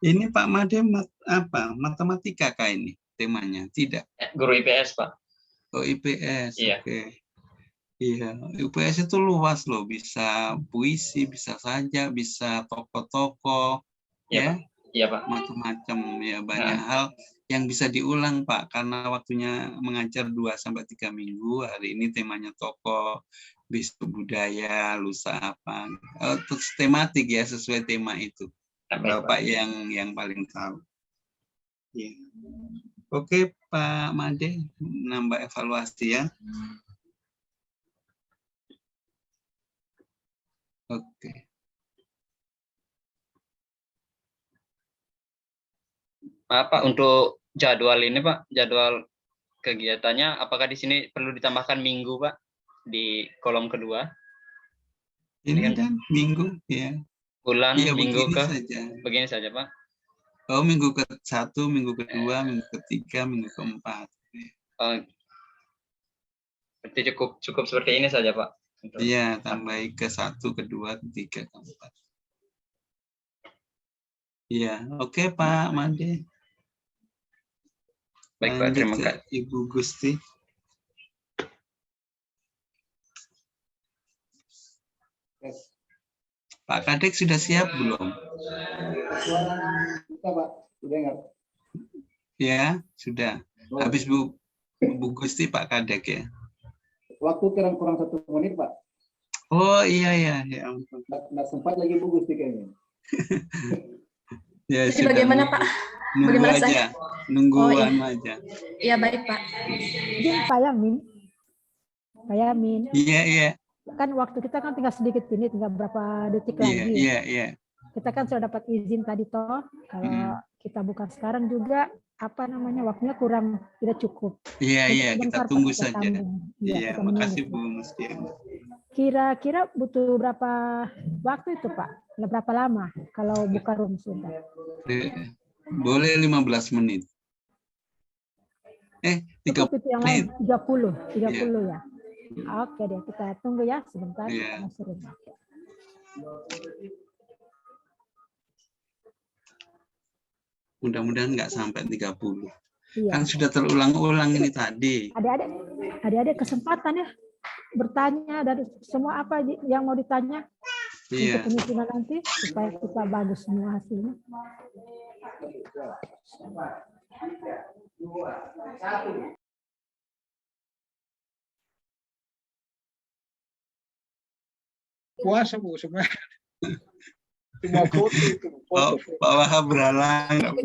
B: Ini Pak Made matematika kah ini temanya? Tidak.
K: Guru IPS Pak.
B: Oh, IPS.
K: Iya.
B: Oke. Iya, IPS itu luas loh, bisa puisi, bisa saja, bisa tokoh-tokoh,
K: ya, iya Pak,
B: macam-macam ya, banyak hal yang bisa diulang Pak, karena waktunya mengajar 2-3 minggu. Hari ini temanya tokoh, besok budaya, lusa apa, terus tematik ya, sesuai tema itu. Bapak yang paling tahu. Ya. Oke Pak Made, nambah evaluasi ya. Oke.
K: Pak, untuk jadwal ini Pak, jadwal kegiatannya, apakah di sini perlu ditambahkan minggu Pak di kolom kedua?
B: Ini kan minggu ya.
K: Bulan,
B: ya,
K: minggu
B: begini
K: saja Pak.
B: Oh, minggu ke-1, minggu ke-2, minggu ke-3, minggu ke-4.
K: Berarti cukup seperti ini saja Pak.
B: Iya, tambahi ke-1, ke-2, ke-3, ke-4. Iya, oke Pak Made.
K: Baik Pak, terima kasih.
B: Ibu Gusti. Pak Kadek sudah siap belum?
L: Kita Pak, sudah enggak?
B: Ya, sudah. Habis Bu Gusti Pak Kadek ya.
L: Waktu kurang 1 menit Pak.
B: Oh iya ya, ya ampun.
L: Nggak sempat lagi Bu Gusti kayaknya.
B: Ya,
N: jadi bagaimana Pak?
B: Nunggu
N: bagaimana
B: aja,
N: saya?
B: nungguan aja.
N: Iya baik Pak.
M: Pak Yamin. Pak Yamin.
B: Iya.
M: Kan waktu kita kan tinggal sedikit ini, tinggal berapa detik lagi.
B: Iya.
M: Kita kan sudah dapat izin tadi toh, kalau kita buka sekarang juga waktunya kurang, tidak cukup.
B: Iya,
M: Mungkin
B: iya, kita
M: sebentar, Pak,
B: tunggu
M: kita
B: saja.
M: sambung. Iya,
B: Iya,
M: kita menunggu.
B: makasih Bu Mustiana.
M: Kira-kira butuh berapa waktu itu, Pak? Berapa lama kalau buka room sudah?
B: Boleh 15 menit. 30
M: Cukup itu yang
B: menit.
M: lain 30
B: Iya.
M: ya. Oke deh, kita tunggu ya sebentar.
B: Iya.
M: Masuk room.
B: Mudah-mudahan nggak sampai 30.
M: Iya.
B: Kan sudah terulang-ulang ini tadi.
M: Adik-adik kesempatan ya bertanya dari semua apa yang mau ditanya
B: Iya.
M: untuk penyusunan nanti supaya kita bagus semua hasilnya.
N: Puasa Bu semua. Cuma foto itu.
B: Pak Wahab beralang nggak Bu?